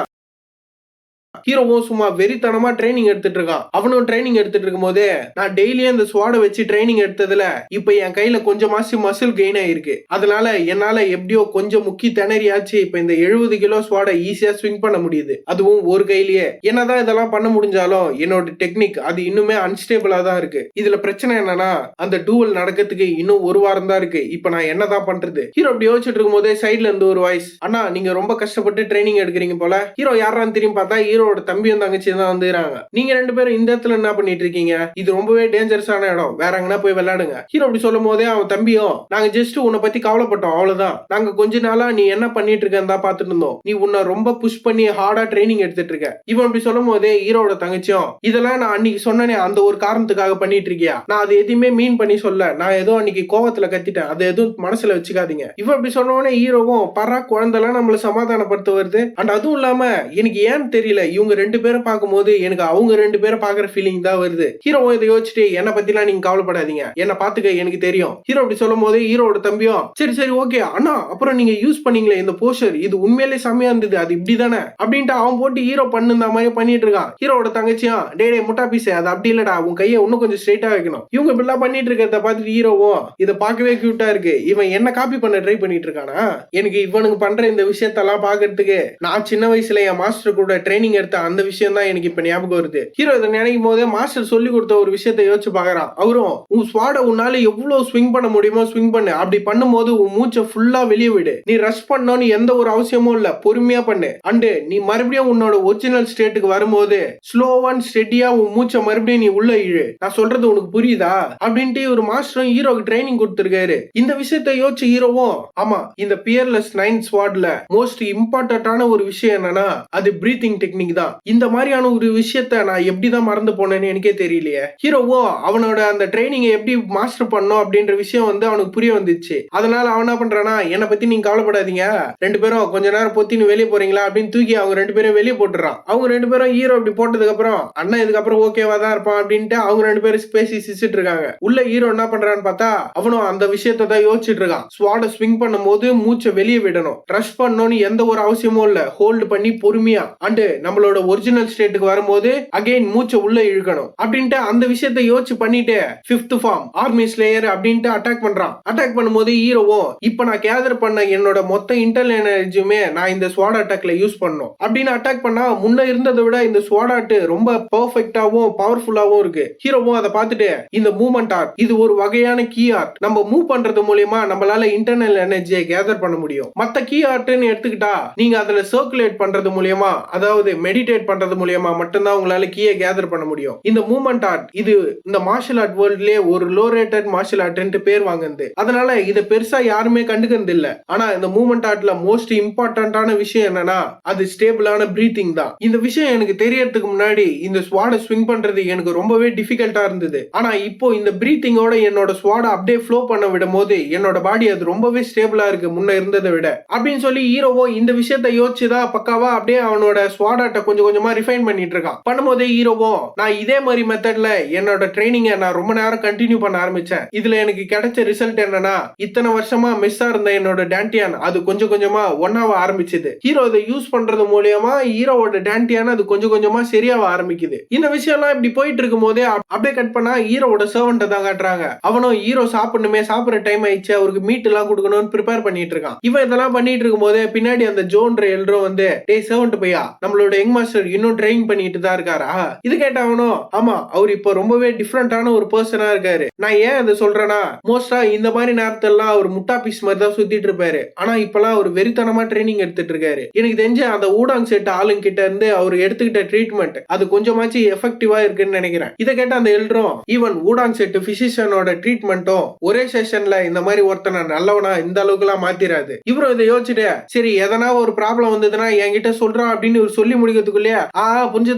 ஹீரோவும் சும்மா வெறித்தனமா ட்ரைனிங் எடுத்துட்டு இருக்கான். அவனும் ட்ரைனிங் எடுத்துட்டு இருக்கும் போதே, நான் டெய்லியும் அந்த ஸ்வாட வச்சு ட்ரைனிங் எடுத்ததுல இப்ப என் கையில கொஞ்சம் மசில் கெயின் ஆயிருக்கு. அதனால என்னால எப்படியோ கொஞ்சம் முக்கி திணறியாச்சு இப்ப இந்த 70 கிலோ ஸ்வாட ஈஸியா ஸ்விங் பண்ண முடியுது, அதுவும் ஒரு கையிலேயே. என்னதான் இதெல்லாம் பண்ண முடிஞ்சாலும் என்னோட டெக்னிக் அது இன்னுமே அன்ஸ்டேபிளா தான் இருக்கு. இதுல பிரச்சனை என்னன்னா அந்த டூவல் நடக்கிறதுக்கு இன்னும் 1 வாரம் தான் இருக்கு. இப்ப நான் என்னதான் பண்றது? ஹீரோ அப்படி யோசிச்சுட்டு இருக்கும் போதே சைட்ல இருந்து ஒரு வாய்ஸ், அண்ணா நீங்க ரொம்ப கஷ்டப்பட்டு ட்ரைனிங் எடுக்கிறீங்க போல. ஹீரோ யாரான்னு திரும்பி பார்த்தா ஹீரோட தம்பியும் தங்கச்சியும் தான் வந்துறாங்க. நீங்க 2 பேரும் இந்த இடத்துல என்ன பண்ணிட்டு இருக்கீங்க? இது ரொம்பவே டேஞ்சரஸான இடம், வேற எங்கன்னா போய் விளையாடுங்க. ஹீரோ அப்படி சொல்லும் போதே அவன் தம்பியும், நாங்க ஜஸ்ட் உன்னை பத்தி கவலைப்பட்டோம் அவ்வளவுதான், நாங்க கொஞ்ச நாளா நீ என்ன பண்ணிட்டு இருக்கன்னு தான் பாத்துட்டு இருந்தோம், நீ உன்னை ரொம்ப புஷ் பண்ணி ஹார்டா ட்ரைனிங் எடுத்துட்டு இருக்க. இவன் அப்படி சொல்லும் போதே ஹீரோட தங்கச்சியும், இதெல்லாம் நான் அன்னைக்கு சொன்னனே அந்த ஒரு காரணத்துக்காக பண்ணிட்டு இருக்கியா? நான் அது எதுவுமே மீன் பண்ணி சொல்ல, நான் ஏதோ அன்னைக்கு கோவத்துல கத்திட்டேன், அதை எதுவும் மனசுல வச்சுக்காதீங்க. இவன் அப்படி சொன்னோடனே ஹீரோவும், பரா குழந்தைலாம் நம்மள சமாதானப்படுத்த வருது. அண்ட் அதுவும் இல்லாம எனக்கு ஏன்னு தெரியல, இவங்க 2 பேரும் பார்க்கும்போது எனக்கு அவங்க 2 பேரும் பாக்குற ஃபீலிங் தான் வருது. ஹீரோவும் இதை யோசிச்சுட்டு, என்ன பத்திலாம் நீங்க கவலைப்படாதீங்க, என்ன பாத்துக்க எனக்கு தெரியும். ஹீரோ அப்படி சொல்லும் போது ஹீரோட தம்பியும், சரி சரி ஓகே அண்ணா, அப்புறம் நீங்க யூஸ் பண்ணீங்களே இந்த போஸ்டர், இது உண்மையிலே செமையா இருந்தது, அது இப்படிதானே அப்படின்ட்டு அவன் போட்டு ஹீரோ பண்ணுந்த மாதிரி பண்ணிட்டு இருக்கான். ஹீரோட தங்கச்சியும், டே முட்டா பீஸே அது அப்படி இல்லடா, உன் கையை இன்னும் கொஞ்சம் ஸ்ட்ரெயிட்டா வைக்கணும். இவங்க இப்படிலாம் பண்ணிட்டு இருக்கிறத பார்த்துட்டு ஹீரோவும், இதை பார்க்கவே கியூட்டா இருக்கு, இவன் என்ன காப்பி பண்ண ட்ரை பண்ணிட்டு இருக்கானா? எனக்கு இவனுக்கு பண்ற இந்த விஷயத்தெல்லாம் பாக்குறதுக்கு நான் சின்ன வயசுல என் மாஸ்டர் கூட ட்ரைனிங் எடுத்த அந்த விஷயம் தான் எனக்கு இப்ப ஞாபகம் வருது. ஹீரோ இதை நினைக்கும் போதே மாஸ்டர் சொல்லி கொடுத்த ஒரு விஷயத்தை யோசிச்சு பாக்குறான். அவரும், உன் ஸ்வாட உன்னால எவ்வளவு ஸ்விங் பண்ண முடியுமோ ஸ்விங் பண்ணு, அப்படி பண்ணும்போது உன் மூச்சை ஃபுல்லா வெளியே விடு, நீ ரஷ் பண்ணணும்னு எந்த ஒரு அவசியமும் இல்ல, பொறுமையா பண்ணு. அண்டு நீ மறுபடியும் உன்னோட ஒரிஜினல் ஸ்டேட்டுக்கு வரும்போது ஸ்லோவா ஸ்டெடியா உன் மூச்சை மறுபடியும் நீ உள்ள இழு, நான் சொல்றது உனக்கு புரியுதா அப்படின்ட்டு ஒரு மாஸ்டரும் ஹீரோக்கு ட்ரைனிங் கொடுத்திருக்காரு. இந்த விஷயத்தை யோசிச்சு ஹீரோவும், ஆமா இந்த பியர்லெஸ் 9 ஸ்வாட்ல மோஸ்ட் இம்பார்ட்டன்டான ஒரு விஷயம் என்னன்னா அது பிரீத்திங் டெக்னிக் தான். இந்த மாதிரியான ஒரு விஷயத்த நான் எப்படிதான் மறந்து போனேன்னு எனக்கே தெரியலையே. ஹீரோவோ அவனோட அந்த ட்ரைனிங் எப்படி மாஸ்டர் பண்ணும் அப்படின்ற விஷயம் அவனுக்கு புரிய வந்துச்சு. அதனால அவன் என்ன பண்றானா, என்னை பத்தி நீங்க கவலைப்படாதீங்க, 2 பேரும் கொஞ்ச நேரம் பொத்தின்னு வெளியே போறீங்களா அப்படின்னு தூக்கி அவங்க 2 பேரும் வெளியே போட்டுறான். அவங்க 2 பேரும் ஹீரோ அப்படி போட்டதுக்கு அப்புறம், அண்ணா இதுக்கப்புறம் ஓகேவா தான் இருப்பான் அப்படின்ட்டு அவங்க 2 பேரும் பேசி சிரிச்சிட்டு இருக்காங்க. உள்ள ஹீரோ என்ன பண்றான்னு பார்த்தா அவனும் அந்த விஷயத்தை தான் யோசிச்சுட்டு இருக்கான். ஸ்வாட ஸ்விங் பண்ணும் போது மூச்சை வெளியே விடணும், ரஷ் பண்ணணும்னு எந்த ஒரு அவசியமும் இல்ல, ஹோல்டு பண்ணி பொறுமையா அண்டு நம்மளோட ஒரிஜினல் ஸ்டேட்டுக்கு வரும்போது அகைன் மூச்சை உள்ள இழுக்கணும் அப்படின்ட்டு அந்த விஷயத்தை யோசிச்சு பண்ணிட்டு 5th ஃபார்ம் ஆர்மி ஸ்லேயர் அப்படின்ட்டு அட்டாக் பண்றான். அட்டாக் பண்ணும்போது ஹீரோவும், இப்ப நான் கேதர் பண்ண என்னோட மொத்த இன்டர்னல் எனர்ஜியுமே நான் இந்த ஸ்வாட் அட்டாக்ல யூஸ் பண்ணணும் அப்படின்னு அட்டாக் பண்ணா முன்ன இருந்ததை விட இந்த ஸ்வாட் ஆர்ட் ரொம்ப பெர்ஃபெக்ட்டாவும் பவர்ஃபுல்லாவும் இருக்கு. ஹீரோவும் அதை பார்த்துட்டு, இந்த மூவ்மெண்ட் ஆர்ட் இது ஒரு வகையான கீ ஆர்ட், நம்ம மூவ் பண்றது மூலமா நம்மளால இன்டர்னல் எனர்ஜியை கேதர் பண்ண முடியும். மத்த கீ ஆர்ட்னு எடுத்துக்கிட்டா நீங்க அதுல சர்க்குலேட் பண்றது மூலமா, அதாவது மெடிடேட் பண்றது மூலமா மட்டும்தான் உங்களால கீயை கேதர் பண்ண முடியும். இந்த மூவ்மெண்ட் ஆர்ட் இது இந்த மார்ஷல் ஆர்ட் வேர்ல்ட்லயே ஒரு லோ ரேட்டட் மார்ஷல் ஆர்ட் பேர் வாங்குது. அதனால இதை பெருசா யாருமே கண்டுக்கிறது இல்ல. ஆனா இந்த மூவ்மெண்ட் ஆர்ட்ல மோஸ்ட் இம்பார்ட்டன்டான விஷயம் என்னன்னா அது ஸ்டேபிளான பிரீத்திங் தான். இந்த விஷயம் எனக்கு தெரியறதுக்கு முன்னாடி இந்த ஸ்வாட ஸ்விங் பண்றது எனக்கு ரொம்பவே டிஃபிகல்ட்டா இருந்தது. ஆனா இப்போ இந்த பிரீத்திங்கோட என்னோட ஸ்வாட அப்படியே ஃப்ளோ பண்ண விடும் போது என்னோட பாடி அது ரொம்பவே ஸ்டேபிளா இருக்கு முன்ன இருந்ததை விட அப்படின்னு சொல்லி ஹீரோவோ இந்த விஷயத்தை யோசிச்சுதான் பக்காவா அப்படியே அவனோட ஸ்வாடாட்ட ட்ரீட்மெண்ட்டை கொஞ்சம் கொஞ்சமா ரிஃபைன் பண்ணிட்டு இருக்கான். பண்ணும்போதே ஹீரோவும் நான் இதே மாதிரி மெத்தட்ல என்னோட ட்ரைனிங்கை நான் ரொம்ப நேரம் கண்டினியூ பண்ண ஆரம்பிச்சேன். இதுல எனக்கு கிடைச்ச ரிசல்ட் என்னன்னா, இத்தனை வருஷமா மிஸ் இருந்த என்னோட டான்டியான் அது கொஞ்சம் கொஞ்சமா ஒன்னாவ ஆரம்பிச்சது. ஹீரோ இதை யூஸ் பண்றது மூலியமா ஹீரோவோட டான்டியான் அது கொஞ்சம் கொஞ்சமா சரியாக ஆரம்பிக்குது. இந்த விஷயம் எல்லாம் இப்படி போயிட்டு இருக்கும் போதே அப்படியே கட் பண்ணா ஹீரோவோட சர்வன்ட்டை தான் காட்டுறாங்க. அவனும் ஹீரோ சாப்பிடணுமே, சாப்பிடுற டைம் ஆயிடுச்சு, அவருக்கு மீட் எல்லாம் கொடுக்கணும்னு ப்ரிப்பேர் பண்ணிட்டு இருக்கான். இவன் இதெல்லாம் பண்ணிட்டு இருக்கும் போதே பின்னாடி அந்த ஜோன்ற எல்ரோ வந்து டேய் சர்வன்ட் பையா, நம்மளோட யங் மாஸ்டர் இன்னும் ட்ரெயின் பண்ணிட்டு தான் இருக்காரா? இது கேட்டவனும் ஆமா, அவர் இப்ப ரொம்பவே டிஃபரெண்டான ஒரு பர்சனா இருக்காரு. நான் ஏன் அதை சொல்றேன்னா, மோஸ்டா இந்த மாதிரி நேரத்தெல்லாம் அவர் முட்டா பீஸ் மாதிரி தான் சுத்திட்டு இருப்பாரு. ஆனா இப்பெல்லாம் அவர் வெறித்தனமா ட்ரைனிங் எடுத்துட்டு இருக்காரு. எனக்கு தெரிஞ்ச அந்த ஊடாங் செட் ஆளுங்க கிட்ட இருந்து அவர் எடுத்துக்கிட்ட ட்ரீட்மெண்ட் அது கொஞ்சமாச்சு எஃபெக்டிவா இருக்குன்னு நினைக்கிறேன். இதை கேட்ட அந்த எல்ரும் ஈவன் ஊடாங் செட் பிசிஷியனோட ட்ரீட்மெண்ட்டும் ஒரே செஷன்ல இந்த மாதிரி ஒருத்தனை நல்லவனா இந்த அளவுக்கு எல்லாம் மாத்திராது. இவரும் இதை யோசிச்சுட்டு சரி எதனா ஒரு ப்ராப்ளம் வந்ததுன்னா என்கிட்ட சொல்றான் அப்படின்னு இவர் சொல்லி முடிக்கிறதுக்குள்ளேயே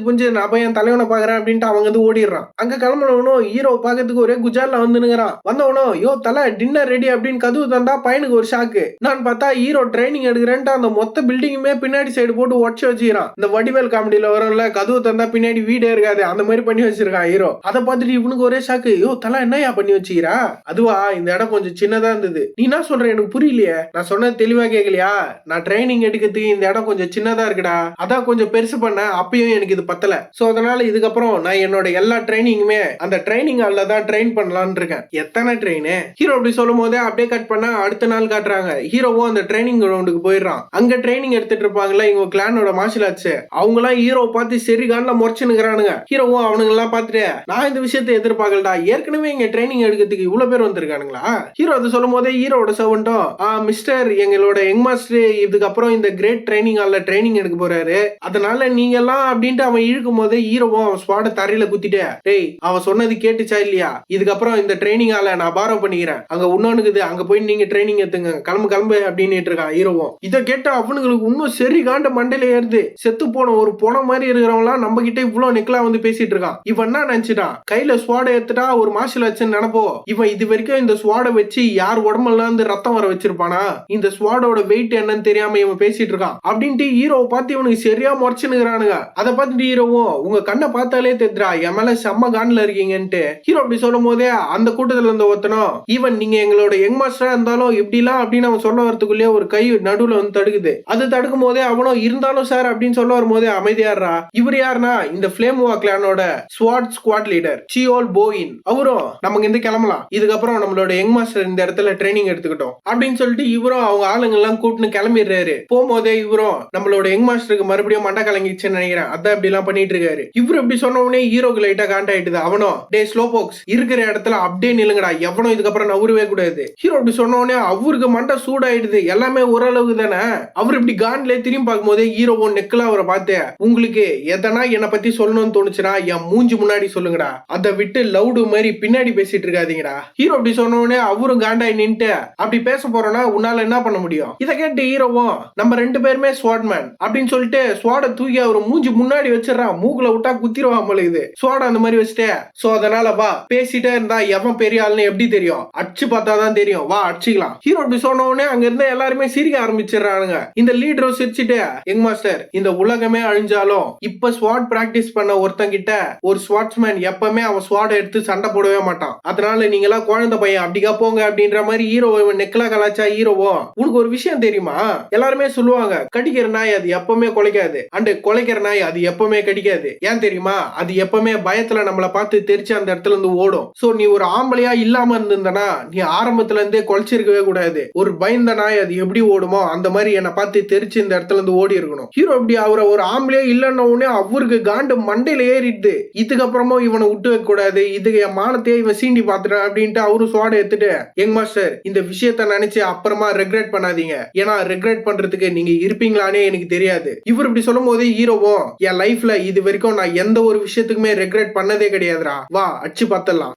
புரிஞ்சது நான் போய் என் தலைவனை பாக்குறேன் அப்படின்ட்டு அவங்க வந்து ஓடிடுறான். அங்க கிளம்புனவனும் ஹீரோ பாக்கிறதுக்கு ஒரே குஜால்ல வந்துனுங்கிறான். வந்தவனும் யோ தலை டின்னர் ரெடி அப்படின்னு கதவு தந்தா பையனுக்கு ஒரு ஷாக்கு. நான் பார்த்தா ஹீரோ ட்ரைனிங் எடுக்கிறேன்ட்டு அந்த மொத்த பில்டிங்குமே பின்னாடி சைடு போட்டு உடச்சு வச்சுக்கிறான். இந்த வடிவேல் காமெடியில வரும்ல, கதவு தந்தா பின்னாடி வீடே இருக்காது, அந்த மாதிரி பண்ணி வச்சிருக்கான் ஹீரோ. அதை பார்த்துட்டு இவனுக்கு ஒரே ஷாக்கு. யோ தலை என்னையா பண்ணி வச்சுக்கிறா? அதுவா இந்த இடம் கொஞ்சம் சின்னதா இருந்தது. நீ என்ன சொல்ற எனக்கு புரியலையே, நான் சொன்னது தெளிவா கேட்கலையா? நான் ட்ரைனிங் எடுக்கிறதுக்கு இந்த இடம் கொஞ்சம் சின்னதா இருக்குடா, அதான் கொஞ்சம் பெருசு பண்ண, அப்பயும் எனக்கு இது பத்தல. சோ அதனால இதுக்கப்புறம் நான் என்னோட எல்லா ட்ரைனிங்குமே அந்த ட்ரைனிங் ஹால்ல தான் ட்ரெயின் பண்ணலாம்னு இருக்கேன். எத்தனை ட்ரெயின்? ஹீரோ அப்படி சொல்லும் போதே அப்படியே கட் பண்ணா அடுத்த நாள் காட்டுறாங்க. ஹீரோவும் அந்த ட்ரைனிங் கிரவுண்டுக்கு போயிடுறான். அங்க ட்ரைனிங் எடுத்துட்டு இருப்பாங்கல்ல இவங்க கிளானோட மார்ஷல் ஆர்ட்ஸ், அவங்க எல்லாம் ஹீரோ பார்த்து சரி காண்ல முறைச்சுனுக்குறானுங்க. ஹீரோவும் அவனுங்க எல்லாம் பார்த்துட்டு நான் இந்த விஷயத்தை எதிர்பார்க்கலடா, ஏற்கனவே இங்க ட்ரைனிங் எடுக்கிறதுக்கு இவ்வளவு பேர் வந்திருக்கானுங்களா? ஹீரோ அதை சொல்லும் போதே ஹீரோட சர்வன்ட்டும் மிஸ்டர் எங்களோட யங் மாஸ்டர் இதுக்கப்புறம் இந்த கிரேட் ட்ரைனிங் ஹால்ல ட்ரைனிங் எடுக்க போறாரு, அதனால நீங்க எல்லாம் அப்படின்ட்டு அவன் இழுக்கும் போதே ஹீரோவும் அவன் ஸ்பாட தரையில குத்திட்டு டேய் அவன் சொன்னது கேட்டுச்சா இல்லையா, இதுக்கப்புறம் இந்த ட்ரைனிங் ஹால நான் பாரோ பண்ணிக்கிறேன், அங்க இன்னொன்னுக்குது, அங்க போய் நீங்க ட்ரைனிங் எடுத்துங்க, கிளம்பு அப்படின்னு இருக்கான் ஹீரோவும். இதை கேட்ட அவனுங்களுக்கு இன்னும் சரி காண்ட மண்டையில ஏறுது. செத்து போன ஒரு பொணம் மாதிரி இருக்கிறவங்களாம் நம்ம கிட்ட இவ்வளவு நெக்லா வந்து பேசிட்டு இருக்கான். இவன் என்ன நினைச்சிட்டான், கையில ஸ்வாட எடுத்துட்டா ஒரு மார்ஷல் ஆர்ட்ஸ் நினைப்போ, இவன் இது வரைக்கும் இந்த ஸ்வாட வச்சு யார் உடம்பெல்லாம் இருந்து ரத்தம் வர வச்சிருப்பானா, இந்த ஸ்வாடோட வெயிட் என்னன்னு தெரியாம இவன் பேசிட்டு இருக்கான் அப்படின்ட்டு ஹீரோவை பார்த்து இவனுக்கு சரியா முறைச்சுனுக்குறானுங்க. அதை பார்த்துட்டு ஹீரோவும் உங்க கண்ணை பார்த்தாலே தெரியுதா என் மேல செம்ம கான்ல இருக்கீங்கன்ட்டு. ஹீரோ அப்படி சொல்லும் போதே அந்த கூட்டத்துல இருந்த ஒருத்தனும் ஈவன் நீங்க எங்களோட யங் மாஸ்டரா இருந்தாலும் எப்படிலாம் அப்படின்னு அவன் சொல்ல வரதுக்குள்ளேயே ஒரு கை நடுவுல வந்து தடுக்குது. அது தடுக்கும் போதே அவனும் இருந்தாலும் சார் அப்படின்னு சொல்ல வரும்போதே அமைதியாடுறா. இவர் யாருன்னா இந்த ஃபிளேம்வா கிளானோட ஸ்வாட் ஸ்குவாட் லீடர் சியோல் போயின். அவரும் நமக்கு இந்த கிளம்பலாம், இதுக்கப்புறம் நம்மளோட யங் மாஸ்டர் இந்த இடத்துல ட்ரைனிங் எடுத்துக்கிட்டோம் அப்படின்னு சொல்லிட்டு இவரும் அவங்க ஆளுங்க எல்லாம் கூட்டுன்னு கிளம்பிடுறாரு. போகும்போதே இவரும் நம்மளோட யங் மாஸ்டருக்கு மறுபடியும் மண்டை கலங்கிச்சுன்னு நினைக்கிறேன், அதான் இப்படி எல்லாம் பண்ணிட்டு இருக்காரு. இவரு இப்படி சொன்ன உடனே ஹீரோக்கு லைட்டா காண்ட் ஆயிடுது. அவனும் டே ஸ்லோ போக்ஸ் இருக்கிற இடத்துல அப்படியே நிலுங்கடா, எவனும் இதுக்கப்புறம் நவுறவே கூடாது. ஹீரோ இப்படி சொன்ன உடனே அவருக்கு மண்டை சூடாயிடுது. எல்லாமே ஓரளவுக்கு தானே. அவர் இப்படி காண்ட்ல திரும்பி பார்க்கும் போதே ஹீரோவோ நெக்ல அவரை பார்த்து உங்களுக்கு எதனா என்னை பத்தி சொல்லணும்னு தோணுச்சுன்னா என் மூஞ்சி முன்னாடி சொல்லுங்கடா, அதை விட்டு லவுடு மாதிரி பின்னாடி பேசிட்டு இருக்காதீங்கடா. ஹீரோ இப்படி சொன்ன உடனே அவரும் காண்டாய் நின்ட்டு அப்படி பேச போறோம்னா உன்னால என்ன பண்ண முடியும்? இதை கேட்டு ஹீரோவும் நம்ம ரெண்டு பேருமே ஸ்வாட்மேன் அப்படின்னு சொல்லிட்டு ஸ்வாட தூக்கி அவர் மூஞ்சி முன்னாடி வச்சிடறான். மூக்குல விட்டா குத்திருவான் போல இது ஸ்வாட அந்த மாதிரி வச்சுட்டு. சோ அதனால வா பேசிட்டே இருந்தா எவன் பெரிய ஆளுன்னு எப்படி தெரியும், அடிச்சு பார்த்தாதான் தெரியும், வா அடிச்சுக்கலாம். ஹீரோ இப்படி சொன்ன உடனே அங்க இருந்த எல்லாருமே சிரிக்க ஆரம்பிச்சிடறானுங்க. இந்த லீடரும் சிரிச்சுட்டு யங் மாஸ்டர் இந்த உலகமே அழிஞ்சாலும் இப்ப ஸ்வாட் பிராக்டிஸ் பண்ண ஒருத்தன் கிட்ட ஒரு ஸ்வாட்ஸ்மேன் எப்பவுமே அவன் ஸ்வாட எடுத்து சண்டை போடவே மாட்டான், அதனால நீங்க எல்லாம் குழந்தை பையன் அப்படிக்கா போங்க அப்படின்ற மாதிரி ஹீரோ நெக்லா கலாச்சா. ஹீரோவோ உனக்கு ஒரு விஷயம் தெரியுமா, எல்லாருமே சொல்லுவாங்க கடிக்கிற நாய் அது எப்பவுமே குலைக்காது, அண்ட் குலைக்கிற நாய் அது எப்பவுமே கடிக்காது. ஏன் தெரியுமா, அது எப்பவுமே பயத்துல நம்மள பார்த்து தெரிச்சு அந்த இடத்துல இருந்து ஓடும். சோ நீ ஒரு ஆம்பளையா இல்லாம இருந்திருந்தனா நீ ஆரம்பத்துல இருந்தே குலைச்சிருக்கவே கூடாது. ஒரு பயந்த நாய் அது எப்படி ஓடுமோ அந்த மாதிரி என்னை பார்த்து தெரிச்சு இந்த இடத்துல இருந்து ஓடி இருக்கணும். ஹீரோ இப்படி அவரை ஒரு ஆம்பளையா இல்லைன்ன உடனே அவருக்கு காண்டு மண்டையில ஏறிடுது. இதுக்கப்புறமும் இவனை விட்டு வைக்க கூடாது, இதுக்கு என் மானத்தையே இவன் சீண்டி பாத்துறான் அப்படின்ட்டு அவரும் சுவாட எடுத்துட்டு யங் மாஸ்டர் இந்த விஷயத்த நினைச்சு அப்புறமா ரெக்ரெட் பண்ணாதீங்க, ஏன்னா ரெக்ரெட் பண்றதுக்கு நீங்க இருப்பீங்களானே எனக்கு தெரியாது. இவர் இப்படி சொல்லும் போதே ஹீரோவும் என் லைஃப்ல இது வரைக்கும் நான் எந்த ஒரு விஷயத்துக்குமே ரெக்ரெட் பண்ணதே கிடையாதுடா, வா அடிச்சு பார்த்தலாம்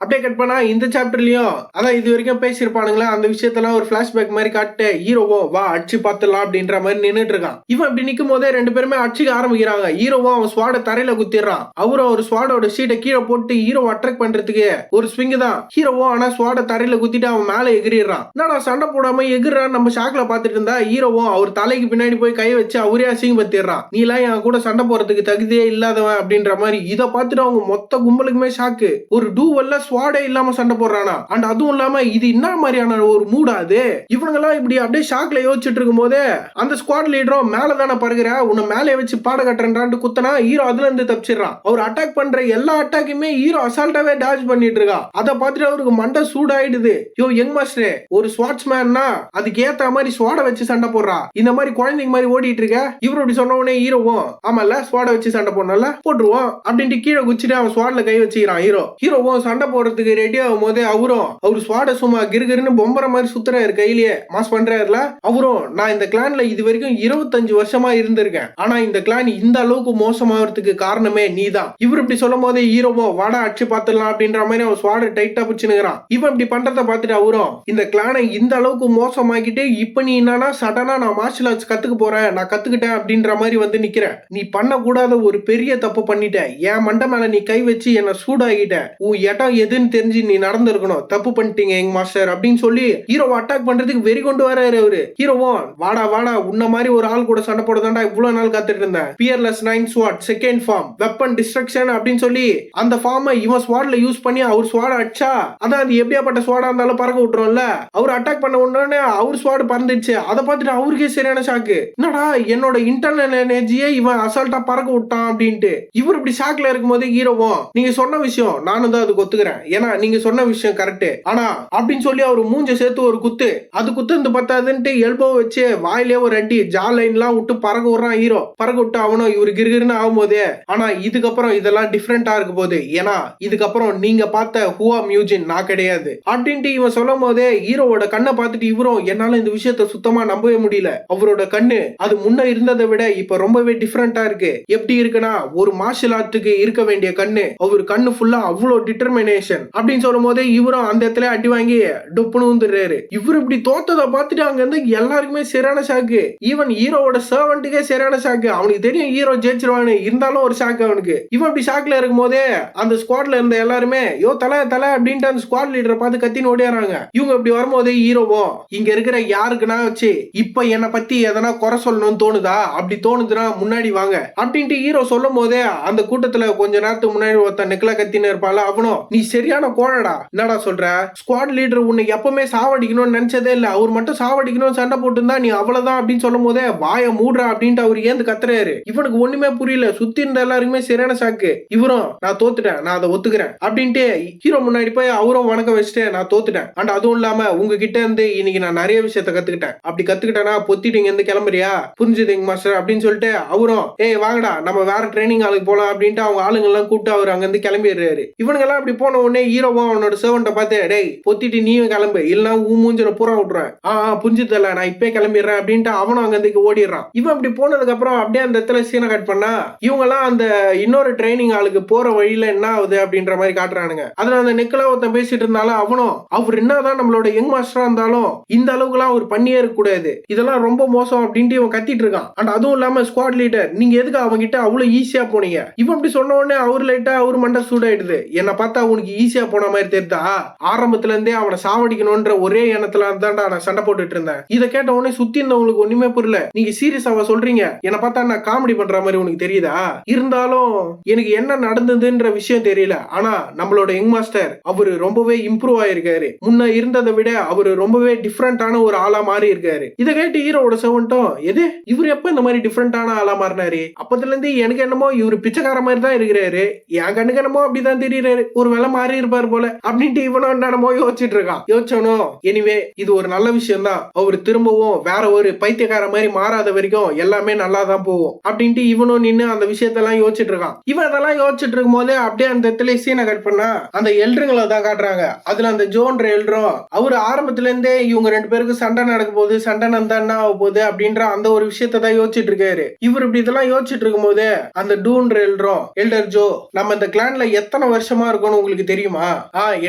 அப்படியே கட் பண்ணா இந்த சாப்டர்லயும் அதான் இது வரைக்கும் பேசியிருப்பானுங்களா அந்த விஷயத்தெல்லாம் ஒரு பிளாஷ்பேக் மாதிரி காட்டு ஹீரோவோ வா அடிச்சு பாத்துலாம் அப்படின்ற மாதிரி நின்னுட்டு இருக்கான். இவன் அப்படி நிக்கும் போதே ரெண்டு பேருமே அடிச்சுக்க ஆரம்பிக்கிறாங்க. ஹீரோவும் அவன் ஸ்வாட தரையில குத்திடுறான். அவரும் ஒரு ஸ்வாடோட ஷீட்டை கீழே போட்டு ஹீரோ அட்ராக்ட் பண்றதுக்கு ஒரு ஸ்விங் தான். ஹீரோவும் ஆனா ஸ்வாட தரையில குத்திட்டு அவன் மேல எகிரிடுறான். என்னடா சண்டை போடாம எகிர்றான் நம்ம ஷாக்ல பாத்துட்டு இருந்தா ஹீரோவும் அவர் தலைக்கு பின்னாடி போய் கை வச்சு அவரே அசிங்கப்படுத்திடுறான். நீ எல்லாம் என் கூட சண்டை போறதுக்கு தகுதியே இல்லாதவன் அப்படின்ற மாதிரி. இதை பார்த்துட்டு அவங்க மொத்த கும்பலுக்குமே ஷாக்கு. ஒரு டூவல்ல ஸ்வாடே இல்லாம சண்டை போடுறானா. அண்ட் அதுவும் இல்லாம இது என்ன மாதிரியான ஒரு மூடா அது. இவங்க எல்லாம் இப்படி அப்படியே ஷாக்ல யோசிச்சுட்டு இருக்கும் போதே அந்த ஸ்குவாட் லீடரும் மேலதான பருகிற உன்னை மேலே வச்சு பாட கட்டுறான்னு குத்தனா ஹீரோ அதுல இருந்து தப்பிச்சிடறான். அவர் அட்டாக் பண்ற எல்லா அட்டாக்குமே ஹீரோ அசால்ட்டாவே டாஜ் பண்ணிட்டு இருக்கா. அதை பார்த்துட்டு அவருக்கு மண்டை சூடாயிடுது. யோ யங் மாஸ்டர் ஒரு ஸ்வாட்ஸ்மேன்னா அதுக்கு ஏத்த மாதிரி ஸ்வாட வச்சு சண்டை போடுறா. இந்த மாதிரி குழந்தைங்க மாதிரி ஓடிட்டு இருக்க. இவரு அப்படி சொன்ன உடனே ஹீரோவும் ஆமால ஸ்வாட வச்சு சண்டை போடணும்ல போட்டுருவோம் அப்படின்ட்டு கீழே குச்சிட்டு அவன் ஸ்வாட்ல கை வச்சுக்கிறான். ஹீரோவும் சண்டை போடுறதுக்கு ரெடி ஆகும் போதே அவரு ஸ்வாட சும்மா கிருகிருன்னு பொம்பர மாதிரி சுத்துறாரு கையிலேயே மாஸ் பண்றாருல. அவரும் நான் இந்த கிளான்ல இது வரைக்கும் 25 வருஷமா இருந்திருக்கேன். ஆனா இந்த கிளான் இந்த அளவுக்கு மோசமாகிறதுக்கு காரணமே நீதான். இவர் இப்படி சொல்லும் போதே ஹீரோவோ வாடா அடிச்சு பாத்துடலாம் அப்படின்ற மாதிரி அவன் ஸ்வாட டைட்டா பிடிச்சுனுங்கிறான். இவன் இப்படி பண்றத பாத்துட்டு அவரும் இந்த கிளானை இந்த அளவுக்கு மோசமாக்கிட்டு இப்ப நீ என்னன்னா சடனா நான் மார்ஷல் ஆர்ட்ஸ் கத்துக்க போறேன் நான் கத்துக்கிட்டேன் அப்படின்ற மாதிரி வந்து நிக்கிறேன். நீ பண்ணக்கூடாத ஒரு பெரிய தப்பு பண்ணிட்ட. என் மண்டை மேல நீ கை வச்சு என்ன சூடாகிட்ட. உன் இடம் எதுன்னு தெரிஞ்சு நீ நடந்திருக்கணும். தப்பு பண்ணிட்டீங்க எங்க மாஸ்டர் அப்படின்னு சொல்லி ஹீரோவை அட்டாக் பண்றதுக்கு வெறி கொண்டு வராரு அவரு. ஹீரோவும் வாடா வாடா உன்ன மாதிரி ஒரு ஆள் கூட சண்டை போடுதாண்டா இவ்வளவு நாள் காத்துட்டு இருந்தேன். பியர்லெஸ் 9 ஸ்வாட் செகண்ட் ஃபார்ம் வெப்பன் டிஸ்ட்ரக்ஷன் அப்படின்னு சொல்லி அந்த ஃபார்மை இவன் ஸ்வாட்ல யூஸ் பண்ணி அவர் ஸ்வாட் அடிச்சா அதான் அது எப்படியாப்பட்ட ஸ்வாடா இருந்தாலும் பறக்க விட்டுரும்ல. அவர் அட்டாக் பண்ண உடனே அவர் ஸ்வாட் பறந்துச்சு. அதை பார்த்துட்டு அவருக்கே சரியான ஷாக்கு. என்னடா என்னோட இன்டர்னல் எனர்ஜியை இவன் அசால்ட்டா பறக்க விட்டான் அப்படின்ட்டு. இவர் இப்படி ஷாக்ல இருக்கும் போது ஹீரோவும் நீங்க சொன்ன விஷயம் நானும் தான் அதுக்கு ஒத்துக்கிறேன். ஏன்னா நீங்க சொன்ன விஷயம் கரெக்ட். ஆனா அப்படின்னு சொல்லி அவர் மூஞ்ச சேர்த்து ஒரு குத்து அது குத்து இந்த பத்தாதுன்ட்டு எல்போ வச்சு வாயிலே ஒரு அடி ஜா லைன் எல்லாம் விட்டு பறக்க விடுறான். ஹீரோ பறக்க விட்டு அவனும் இவரு கிருகிருன்னு ஆகும் போதே ஆனா இதுக்கப்புறம் இதெல்லாம் டிஃபரெண்டா இருக்க போது. ஏன்னா இதுக்கப்புறம் நீங்க பார்த்த ஹுவா மியூஜின் நான் கிடையாது அப்படின்ட்டு இவன் சொல்லும் போதே ஹீரோவோட கண்ணை பார்த்துட்டு இவரும் என்னால இந்த விஷயத்த சுத்தமா நம்பவே முடியல. அவரோட கண்ணு அது முன்ன இருந்ததை விட இப்ப ரொம்பவே டிஃபரெண்டா இருக்கு. எப்படி இருக்குன்னா ஒரு மார்ஷல் ஆர்ட்டுக்கு இருக்க வேண்டிய கண்ணு அவரு கண்ணு ஃபுல்லா அவ்வளவு டிட்டர்மினேஷன் அப்படின்னு சொல்லும் போதே இவரும் அந்த இடத்துல அடி வாங்கி டொப்புன்னு வந்துடுறாரு. இவரு இப்படி தோத்ததை பார்த்துட்டு அங்க இருந்து எல்லாருக்குமே சரியான ஷாக்கு. ஈவன் ஹீரோவோட சர்வெண்ட்டுக்கே சரியான ஷாக்கு. அவனுக்கு தெரியும் ஹீரோ ஜெயிச்சிருவானு இருந்தாலும் ஒரு ஷாக்கு அவனுக்கு. இவன் இப்படி ஷாக்ல இருக்கும் போதே அந்த ஸ்குவாட்ல இருந்த எல்லாருமே யோ தலை தலை அப்படின்ட்டு அந்த ஸ்குவாட் லீடரை பார்த்து கத்தின்னு ஓடியாராங்க. இவங்க இப்படி வரும்போதே ஹீரோவோ இங்க இருக்கிற யாருக்குன்னா வச்சு இப்ப என்ன பத்தி எதனா குறை சொல்லணும்னு தோணுதா அப்படி தோணுதுன்னா முன்னாடி வாங்க அப்படின்ட்டு ஹீரோ சொல்லும் போதே அந்த கூட்டத்துல கொஞ்ச நேரத்துக்கு முன்னாடி ஒருத்த நெக்லா கத்தின்னு இருப்பால அவனும் நீ சரியான கோழடா என்னடா சொல்ற. ஸ்குவாட் லீடர் உன்னை எப்பவுமே சாவடிக்கணும்னு நினைச்சதே இல்ல. அவர் மட்டும் சாவடிக்கணும்னு சண்டை போட்டுருந்தா நீ அவ்வளவுதான் அப்படின்னு சொல்லும் போதே வாய மூடுறா அப்படின்ட்டு அவர் ஏந்து கத்துறாரு. இவனுக்கு ஒண்ணுமே புரியல. சுத்தி இருந்த எல்லாருக்குமே சரியான ஷாக்கு. இவரும் நான் தோத்துட்டேன் நான் அதை ஒத்துக்கிறேன் அப்படின்ட்டு ஹீரோ முன்னாடி போய் அவரும் வணக்கம் வச்சுட்டு நான் தோத்துட்டேன். அண்ட் அதுவும் இல்லாம உங்ககிட்ட இருந்து இன்னைக்கு நான் நிறைய விஷயத்த கத்துக்கிட்டேன். அப்படி கத்துக்கிட்டேன்னா பொத்திட்டு இங்க இருந்து கிளம்புறியா புரிஞ்சுது எங்க மாஸ்டர் அப்படின்னு சொல்லிட்டு அவரும் ஏய் வாங்கடா நம்ம வேற ட்ரைனிங் ஆளுக்கு போலாம் அப்படின்ட்டு அவங்க ஆளுங்க எல்லாம் கூப்பிட்டு அவர் அங்க இருந்து கிளம்பிடுறாரு. இவனுங்க எல்லாம் அப்படி போன உடனே ஹீரோவும் அவனோட சர்வன்ட்ட பார்த்து டேய் பொத்திட்டு நீயும் கிளம்பு இல்லனா மூஞ்சில பூரா விட்டுறேன். புரிஞ்சுதல்ல நான் இப்பே கிளம்பிடுறேன் அப்படின்ட்டு அவனும் அங்க இருந்து ஓடிடுறான். இவன் அப்படி போனதுக்கு அப்புறம் அப்படியே அந்த இடத்துல சீனை கட் பண்ணா இவங்க எல்லாம் அந்த இன்னொரு ட்ரைனிங் ஆளுக்கு போற வழியில என்ன ஆகுது அப்படின்ற மாதிரி காட்டுறானுங்க. அதுல அந்த நெக்கலா ஒருத்தன் பேசிட்டு இருந்தாலும் அவனும் அவர் என்னதான் நம்மளோட யங் மாஸ்டரா இருந்தாலும் இந்த அளவுக்கு எல்லாம் அவர் பண்ணியே இருக்க கூடாது இதெல்லாம் ரொம்ப மோசம் அப்படின்ட்டு இவன் கத்திட்டு இருக்கான். அண்ட் அதுவும் இல்லாம ஸ்குவாட் லீடர் நீங்க எதுக்கு அவங்க கிட்ட அவ்வளவு ஈஸியா போனீங்க. இவன் அப்படி சொன்ன உடனே அவர் லைட்டா அவர் மண்டை சூடாயிடுது. என்ன பார்த்தா உனக்கு ஈஸியா போன மாதிரி தெரியுதா. ஆரம்பத்துல இருந்தே அவனை சாவடிக்கணும்ன்ற ஒரே எண்ணத்துல தான்டா நான் சண்டை போட்டுட்டு இருந்தேன். இதை கேட்ட உடனே சுத்தி இருந்தவங்களுக்கு ஒண்ணுமே புரியல. நீங்க சீரியஸாவா சொல்றீங்க என்ன பார்த்தா நான் காமெடி பண்ற மாதிரி உனக்கு தெரியுதா. இருந்தாலும் எனக்கு என்ன நடந்ததுன்ற விஷயம் தெரியல. ஆனா நம்மளோட யங் மாஸ்டர் அவரு ரொம்பவே இம்ப்ரூவ் ஆயிருக்காரு. முன்ன இருந்ததை விட அவரு ரொம்பவே டிஃபரெண்டான ஒரு ஆளா மாறி இருக்காரு. இதை கேட்டு ஹீரோட சவுண்டும் எது இவர் எப்ப இந்த மாதிரி டிஃபரெண்டான ஆளா மாறினாரு. அப்பத்துல இருந்து எனக்கு என்னமோ இவரு பிச்சைக்கார மாதிரி தான் இருக்கிறாரு. என் கண்ணுக்கு என்னமோ அப்படிதான் தெரியறாரு. ஒரு வேலை மாறி இருப்பாரு போல அப்படின்ட்டு இவனும் என்னமோ யோசிச்சுட்டு இருக்கான். யோசிச்சோனோ எனிவே இது ஒரு நல்ல விஷயம் தான். அவரு திரும்பவும் வேற ஒரு பைத்தியக்கார மாதிரி மாறாத வரைக்கும் எல்லாமே நல்லா தான் போகும் அப்படின்ட்டு இவனும் நின்னு அந்த விஷயத்தெல்லாம் யோசிச்சுட்டு இருக்கான். இவன் அதெல்லாம் யோசிச்சுட்டு இருக்கும் போது அப்படியே அந்த இடத்துல சீனை கட் பண்ணா அந்த எல்டருங்களை தான் காட்டுறாங்க. அதுல அந்த ஜோன்ற எல்டரும் அவரு ஆரம்பத்துல இருந்தே இவங்க ரெண்டு பேருக்கு சண்டை நடக்க போகுது சண்டை நடந்தா என்ன ஆக போகுது அப்படின்ற அந்த ஒரு விஷயத்த தான் யோசிச்சுட்டு இருக்காரு. இவர் இப்படி இதெல்லாம் யோசிச்சுட்டு இருக்கும் போது அந்த டூன்ற எல்டரும் எல்டர் ஜோ நம்ம இந்த கிளான்ல எத்தனை வருஷமா இருக்கும்னு உங்களுக்கு தெரியுமா?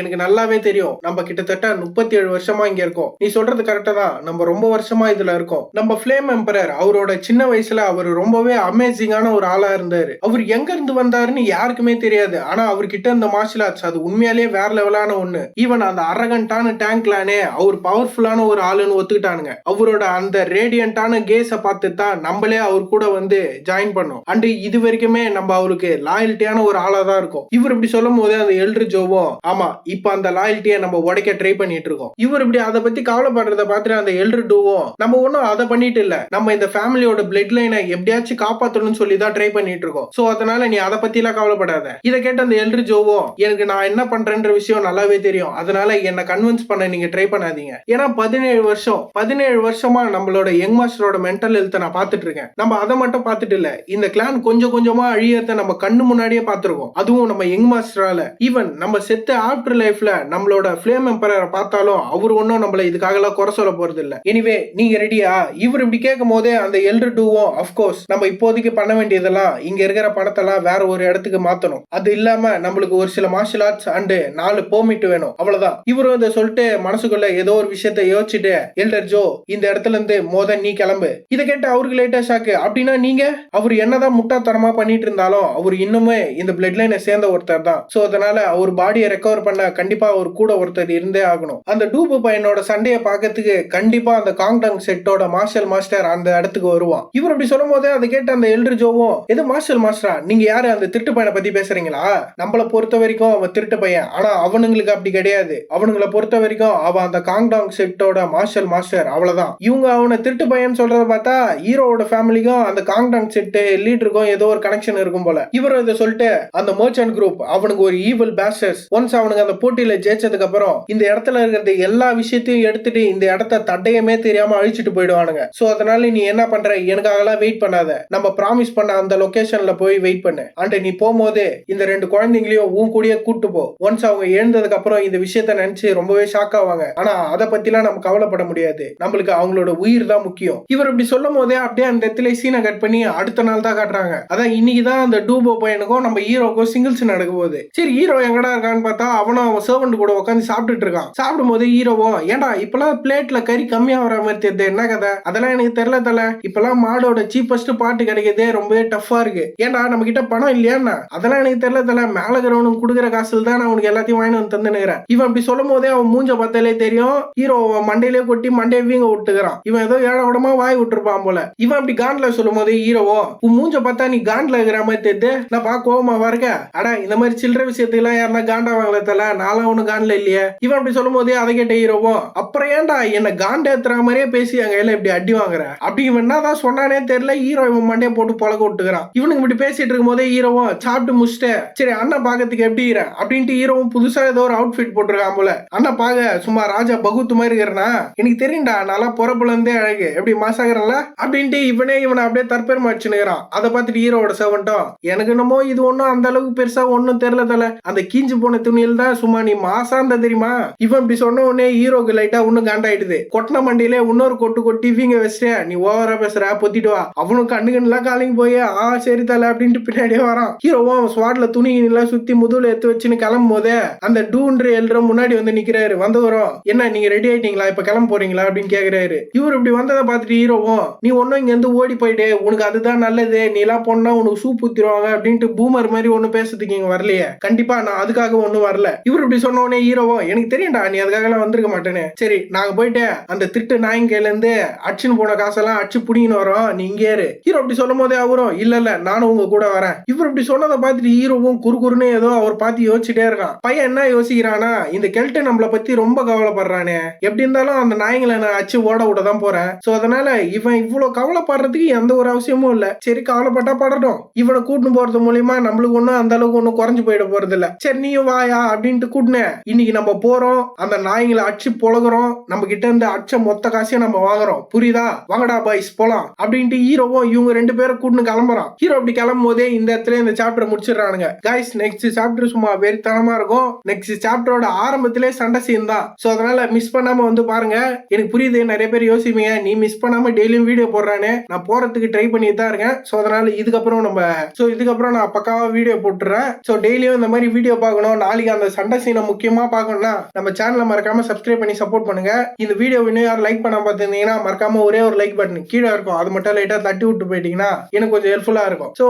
எனக்கு நல்லாவே தெரியும். நம்ம கிட்டத்தட்ட 37 வருஷமா இங்க இருக்கோம். நீ சொல்றது கரெக்டா தான். நம்ம ரொம்ப வருஷமா இதுல இருக்கோம். நம்ம ஃப்ளேம் எம்பரர் அவரோட சின்ன வயசுல அவர் ரொம்பவே அமேசிங்கான ஒரு ஆளா இருந்தாரு. அவர் எங்க இருந்து வந்தாருன்னு யாருக்குமே தெரியாது. ஆனா அவர்கிட்ட இந்த மார்ஷல் ஆர்ட்ஸ் அது உண்மையாலேயே வேற லெவலான ஒண்ணு. ஈவன் அந்த அரகண்டான டேங்க்லானே அவர் பவர்ஃபுல்லான ஒரு ஆளுன்னு ஒத்துக்கிட்டானுங்க. அவரோட அந்த ரேடியன்டான கேஸ பார்த்து தான் நம்மளே அவர் கூட வந்து ஜாயின் பண்ணோம். அண்ட் இது வரைக்குமே நம்ம அவருக்கு லாயல்ட்டியான ஒரு ஆளா தான் இருக்கும். இவர் இப்படி சொல்லும் போது அந்த எல்டர் ஜோவும் ஆமா இப்ப அந்த லாயல்ட்டியை நம்ம உடைக்க ட்ரை பண்ணிட்டு இருக்கோம். இவர் இப்படி அதை பத்தி கவலைப்படுறத பார்த்துட்டு அந்த எல்டர் டூவும் நம்ம ஒன்னும் அதை பண்ணிட்டு இல்ல, நம்ம இந்த ஃபேமிலியோட பிளட் லைனை எப்படியாச்சும் காப்பாற்றணும்னு சொல்லி தான் ட்ரை பண்ணிட்டு இருக்கோம். சோ அதனால நீ அதை பத்தி எல்லாம் கவலைப்படாத. இதை கேட்ட அந்த எல்டர் ஜோவும் எனக்கு நான் என்ன பண்றேன்ற விஷயம் நல்லாவே தெரியும், அதனால என்ன கன்வின்ஸ் பண்ண நீங்க ட்ரை பண்ணாதீங்க. ஏன்னா 17 வருஷமா நம்மளோட யங் மாஸ்டரோட மென்டல் ஹெல்த்தை நான் பார்த்துட்டு இருக்கேன். நம்ம அதை மட்டும் பார்த்துட்டு இல்ல, இந்த கிளான் கொஞ்சம் கொஞ்சமா அழியறத நம்ம கண்ணு முன்னாடியே பார்த்திருக்கோம். அதுவும் நம்ம யங் மாஸ்டரால. ஈவன் நம்ம செத்த ஆஃப்டர் லைஃப்ல நம்மளோட ஃப்ளேம் எம்பரரை பார்த்தாலும் அவர் ஒன்னும் நம்மள இதுக்காக எல்லாம் குறை சொல்ல போறது இல்ல. எனிவே நீங்க ரெடியா? இவர் இப்படி கேட்கும் போதே அந்த எல்டர் டூவும் அஃப்கோர்ஸ் நம்ம இப்போதைக்கு பண்ண வேண்டியதெல்லாம் இங்க இருக்கிற பணத்தெல்லாம் வேற ஒரு இடத்துக்கு மாத்தணும். அது இல்லாம நம்மளுக்கு ஒரு சில மார்ஷல் ஆர்ட்ஸ் அண்ட் 4 பெர்மிட் வேணும், அவ்வளவுதான். இவரும் இதை சொல்லிட்டு மனசுக்குள்ள ஏதோ ஒரு விஷயத்தை யோசிச்சுட்டு எல்டர் ஜோ இந்த இடத்துல இருந்து நீ கிளம்பு. இதை கேட்டு அவருக்கு லேட்டா ஷாக்கு. அப்படின்னா நீங்க? அவர் என்னதான் முட்டாத்தனமா பண்ணிட்டு இருந்தாலும் அவர் இன்னுமே இந்த பிளட் லைனை சேர்ந்த ஒருத்தர் தான். சோ அதனால அவர் பாடியை ரெக்கவர் பண்ண கண்டிப்பா அவர் கூட ஒருத்தர் இருந்தே ஆகணும். அந்த டூபு பையனோட சண்டையை பார்க்கறதுக்கு கண்டிப்பா அந்த காங்டாங் செட்டோட மார்ஷல் மாஸ்டர் அந்த இடத்துக்கு வருவான். இவர் அப்படி சொல்லும் போதே அதை கேட்ட அந்த எல்டர் ஜோவும் எது மார்ஷல் மாஸ்டரா? நீங்க யாரு அந்த திருட்டு பையனை பத்தி பேசுறீங்களா? நம்மளை பொறுத்த வரைக்கும் அவன் திருட்டு பையன், ஆனா அவனுங்களுக்கு அப்படி கிடையாது. அவனுங்களை பொறுத்த வரைக்கும் அவன் அந்த காங்டாங் செட்டோட மார்ஷல் மாஸ்டர், அவ்வளவுதான். இவங்க அவனை திருட்டு பையன் சொல்றத பார்த்தா ஹீரோவோட ஃபேமிலிக்கும் அந்த காங்டாங் செட் லீடருக்கும் ஏதோ ஒரு கனெக்ஷன் இருக்கும் போல. இவரும் இதை சொல்லிட்டு அந்த மர்ச்சன்ட் குரூப் அவனுக்கு ஒரு ஈவில் பேஸ்டர்ஸ், ஒன்ஸ் அவனுக்கு அந்த போட்டியில ஜெயிச்சதுக்கு அப்புறம் இந்த இடத்துல இருக்கிற எல்லா விஷயத்தையும் எடுத்துட்டு இந்த இடத்த தட்டையமே தெரியாம அழிச்சிட்டு போயிடுவானுங்க. சோ அதனால நீ என்ன பண்ற, எனக்காகலாம் வெயிட் பண்ணாத, நம்ம ப்ராமிஸ் பண்ண அந்த லொகேஷன்ல போய் வெயிட் பண்ணு. அண்ட் நீ போகும்போது இந்த 2 குழந்தைங்களையும் உன் கூடயே கூட்டு போ. ஒன்ஸ் அவங்க எழுந்ததுக்கு அப்புறம் இந்த விஷயத்த நினைச்சு ரொம்பவே ஷாக் ஆவாங்க. ஆனா அதை பத்திலாம் நம்ம கவலைப்பட முடியாது, நம்மளுக்கு அவங்களோட உயிர் தான் முக்கியம். இவர் இப்படி சொல்லும் போதே அப்படியே அந்த இடத்துல சீனை கட் பண்ணி அடுத்த நாள் தான் காட்டுறாங்க. அதான் இன்னைக்குதான் அந்த டூபோ பையனுக்கும் நம்ம ஹீரோக்கும் சிங்கிள்ஸ் நடக்க போகுது. சரி ஹீரோ எங்கடா இருக்கான்னு பார்த்தா அவனும் அவன் சர்வன்ட் கூட உட்காந்து சாப்பிட்டுட்டு இருக்கான். சாப்பிடும் போது ஹீரோவும் ஏன்டா இப்பெல்லாம் பிளேட்ல கறி கம்மியா வர மாதிரி தெரியுது, என்ன கதை? அதெல்லாம் எனக்கு தெரியல தல, இப்பெல்லாம் மாடோட சீப்பஸ்ட் பாட்டு கிடைக்கிறதே ரொம்பவே டஃபா இருக்கு. ஏன்டா நம்ம கிட்ட பணம் இல்லையா? அதெல்லாம் எனக்கு தெரியல தல, மேல இருக்கிறவனுக்கு கொடுக்குற காசுல தான் நான் உனக்கு எல்லாத்தையும் வாங்கி வந்து தந்துனுக்கிறேன். இவன் அப்படி சொல்லும் போதே அவன் மூஞ்ச பார்த்தாலே தெரியும் ஹீரோ மண்டையிலே கொட்டி மண்டையை வீங்க விட்டுக்கிறான். இவன் ஏதோ ஏழ உடமா வாய் விட்டுருப்பான் போல. இவன் அப்படி காண்ட்ல சொல்லும் போது ஹீரோவோ உன் மூஞ்ச பார்த்தா நீ காண்ட்ல இருக்கிற மாதிரி தெரியுது, நான் பா கோவமா இருக்க. அடா இந்த மாதிரி சில்லற விஷயத்துக்கு யாருன்னா காண்டா வாங்கல தல, நானும் ஒண்ணு காண்ட்ல இல்லையே. இவன் அப்படி சொல்லும் போதே அதை கேட்ட ஹீரோவோ அப்புறம் ஏன்டா என்ன காண்ட ஏத்துற மாதிரியே பேசி அங்க எல்லாம் இப்படி அடி வாங்குற அப்படி இவன் என்னதான் சொன்னானே தெரியல. ஹீரோ இவன் மண்டையை போட்டு பழக்க விட்டுக்கிறான். இவனுக்கு இப்படி பேசிட்டு இருக்கும் போதே ஹீரோவும் சாப்பிட்டு முடிச்சுட்டு சரி அண்ணன் பாக்கிறதுக்கு எப்படி அப்படின்ட்டு ஹீரோவும் புதுசா ஏதோ ஒரு அவுட்ஃபிட் போட்டிருக்கான் போல. அண்ணன் பாக்க சும்மா ராஜா பகுத்து மாதிரி இருக்கிறனா, எனக்கு தெரியும்டா நல்லா பொறப்புல இருந்தே அழகு எப்படி மாசாகிறல அப்படின்ட்டு இவனை அப்படியே தற்பெருமை அடிச்சுனுக்கிறான். அதை பார்த்துட்டு ஹீரோவோட சர்வன்ட்டும் எனக்கு என்னமோ இது ஒன்னும் அந்த அளவுக்கு பெருசா ஒன்னும் தெரியல தல, அந்த கீஞ்சு போன துணியில் தான் சும்மா நீ மாசா இருந்தா தெரியுமா. இவன் இப்படி சொன்ன உடனே ஹீரோக்கு லைட்டா ஒன்னும் காண்டாயிடுது. கொட்டின மண்டியிலே இன்னொரு கொட்டு கொட்டி வீங்க வச்சுட்டு நீ ஓவரா பேசுற பொத்திட்டு வா. அவனும் கண்ணுகண்ணுலாம் காலையும் போய் சரி தல அப்படின்ட்டு பின்னாடியே வரான். ஹீரோவும் அவன் ஸ்வாட்ல துணி எல்லாம் சுத்தி முதுகுல எடுத்து வச்சுன்னு கிளம்பும் போதே அந்த டூன்ற எல்ற முன்னாடி வந்து நிக்கிறாரு. வந்து வரும் என்ன நீங்க ரெடி ஆயிட்டீங்களா இப்ப கிளம்ப போறீங்களா அப்படின்னு கேக்குறாரு. இவர் இப்படி வந்ததை பார்த்துட்டு ஹீரோவும் நீ ஒன்னும் இங்க இருந்து ஓடி போயிடு, உனக்கு அதுதான் நல்லது, நீ எல்லாம் பொண்ணா உனக்கு சூப் ஊத்திடுவாங்க அப்படின்ட்டு பூமர் மாதிரி ஒண்ணு பேசுறதுக்கு இங்க வரலையே, கண்டிப்பா நான் அதுக்காக ஒண்ணும் வரல. இவர் இப்படி சொன்ன உடனே ஹீரோவும் எனக்கு தெரியும்டா நீ அதுக்காக எல்லாம் வந்திருக்க மாட்டேன்னு, சரி நாங்க போயிட்டு அந்த திருட்டு நாயங்கையில இருந்து அச்சுன்னு போன காசெல்லாம் அச்சு புடிங்கன்னு வரோம், நீ இங்கே இரு. ஹீரோ அப்படி சொல்லும் போதே அவரும் இல்ல இல்ல நானும் உங்க கூட வரேன். இவர் இப்படி சொன்னதை பார்த்துட்டு ஹீரோவும் குறுகுறுன்னு ஏதோ அவர் பார்த்து யோசிச்சுட்டே இருக்கான். பையன் என்ன யோசிக்கிறானா இந்த கெல்ட்டு நம்மளை பத்தி ரொம்ப கவலைப்படுறானே, எப்படி இருந்தாலும் அந்த நாயங்களை நான் அச்சு ஓட விட தான் போறேன். சோ அதனால இவன் இவ்வளவு கவலைப்படுறதுக்கு எந்த ஒரு அவசியமும் இல்ல, சரி கவலைப்பட்டா படட்டும். இவனை கூட்டின்னு போறது மூலியமா நம்மளுக்கு ஒண்ணும் அந்த அளவுக்கு ஒண்ணும் குறைஞ்சு போயிட போறது இல்ல, சரி நீயும் வாயா அப்படின்ட்டு கூட்டினேன். இன்னைக்கு நம்ம போறோம் அந்த நாய்களை அச்சு பொழகுறோம், நம்ம கிட்ட இருந்து அச்ச மொத்த காசையும் நம்ம வாங்குறோம், புரியுதா? வாங்கடா பாய்ஸ் போலாம் அப்படின்ட்டு ஹீரோவும் இவங்க 2 பேரும் கூட்டின்னு கிளம்புறான். ஹீரோ அப்படி கிளம்பும் போதே இந்த இடத்துல இந்த சாப்டர் முடிச்சிடறானுங்க. கைஸ் நெக்ஸ்ட் சாப்டர் சும்மா வெறித்தனமா இருக்கும். நெக்ஸ்ட் சாப்டரோட ஆரம்பத்திலே சண்டை சீன் தான். சோ அதனால மிஸ் பண்ணாம வந்து பாருங்க. எனக்கு புரியுது நிறைய பேர் யோசிப்பீங்க நீ மிஸ் பண்ணாம டெய்லியும் வீடியோ போடுறானே, நான் போறதுக்கு ட்ரை பண்ணிட்டு தான் இருக்கேன். சோ அதனால இதுக்கப்புறம் நான் பக்காவா வீடியோ போட்டுறேன். சோ டெய்லியும் இந்த மாதிரி வீடியோ பார்க்க பார்க்கணும், நாளைக்கு அந்த சண்டை சீனை முக்கியமா பார்க்கணும்னா நம்ம சேனலை மறக்காம சப்ஸ்கிரைப் பண்ணி சப்போர்ட் பண்ணுங்க. இந்த வீடியோ இன்னும் யாரும் லைக் பண்ண பார்த்துருந்தீங்கன்னா மறக்காம ஒரே ஒரு லைக் பட்டன் கீழே இருக்கும், அது மட்டும் லைட்டா தட்டி விட்டு போயிட்டீங்கன்னா எனக்கு கொஞ்சம் ஹெல்ப்ஃபுல்லா இருக்கும். ஸோ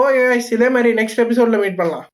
இதே மாதிரி நெக்ஸ்ட் எபிசோட்ல மீட் பண்ணலாம்.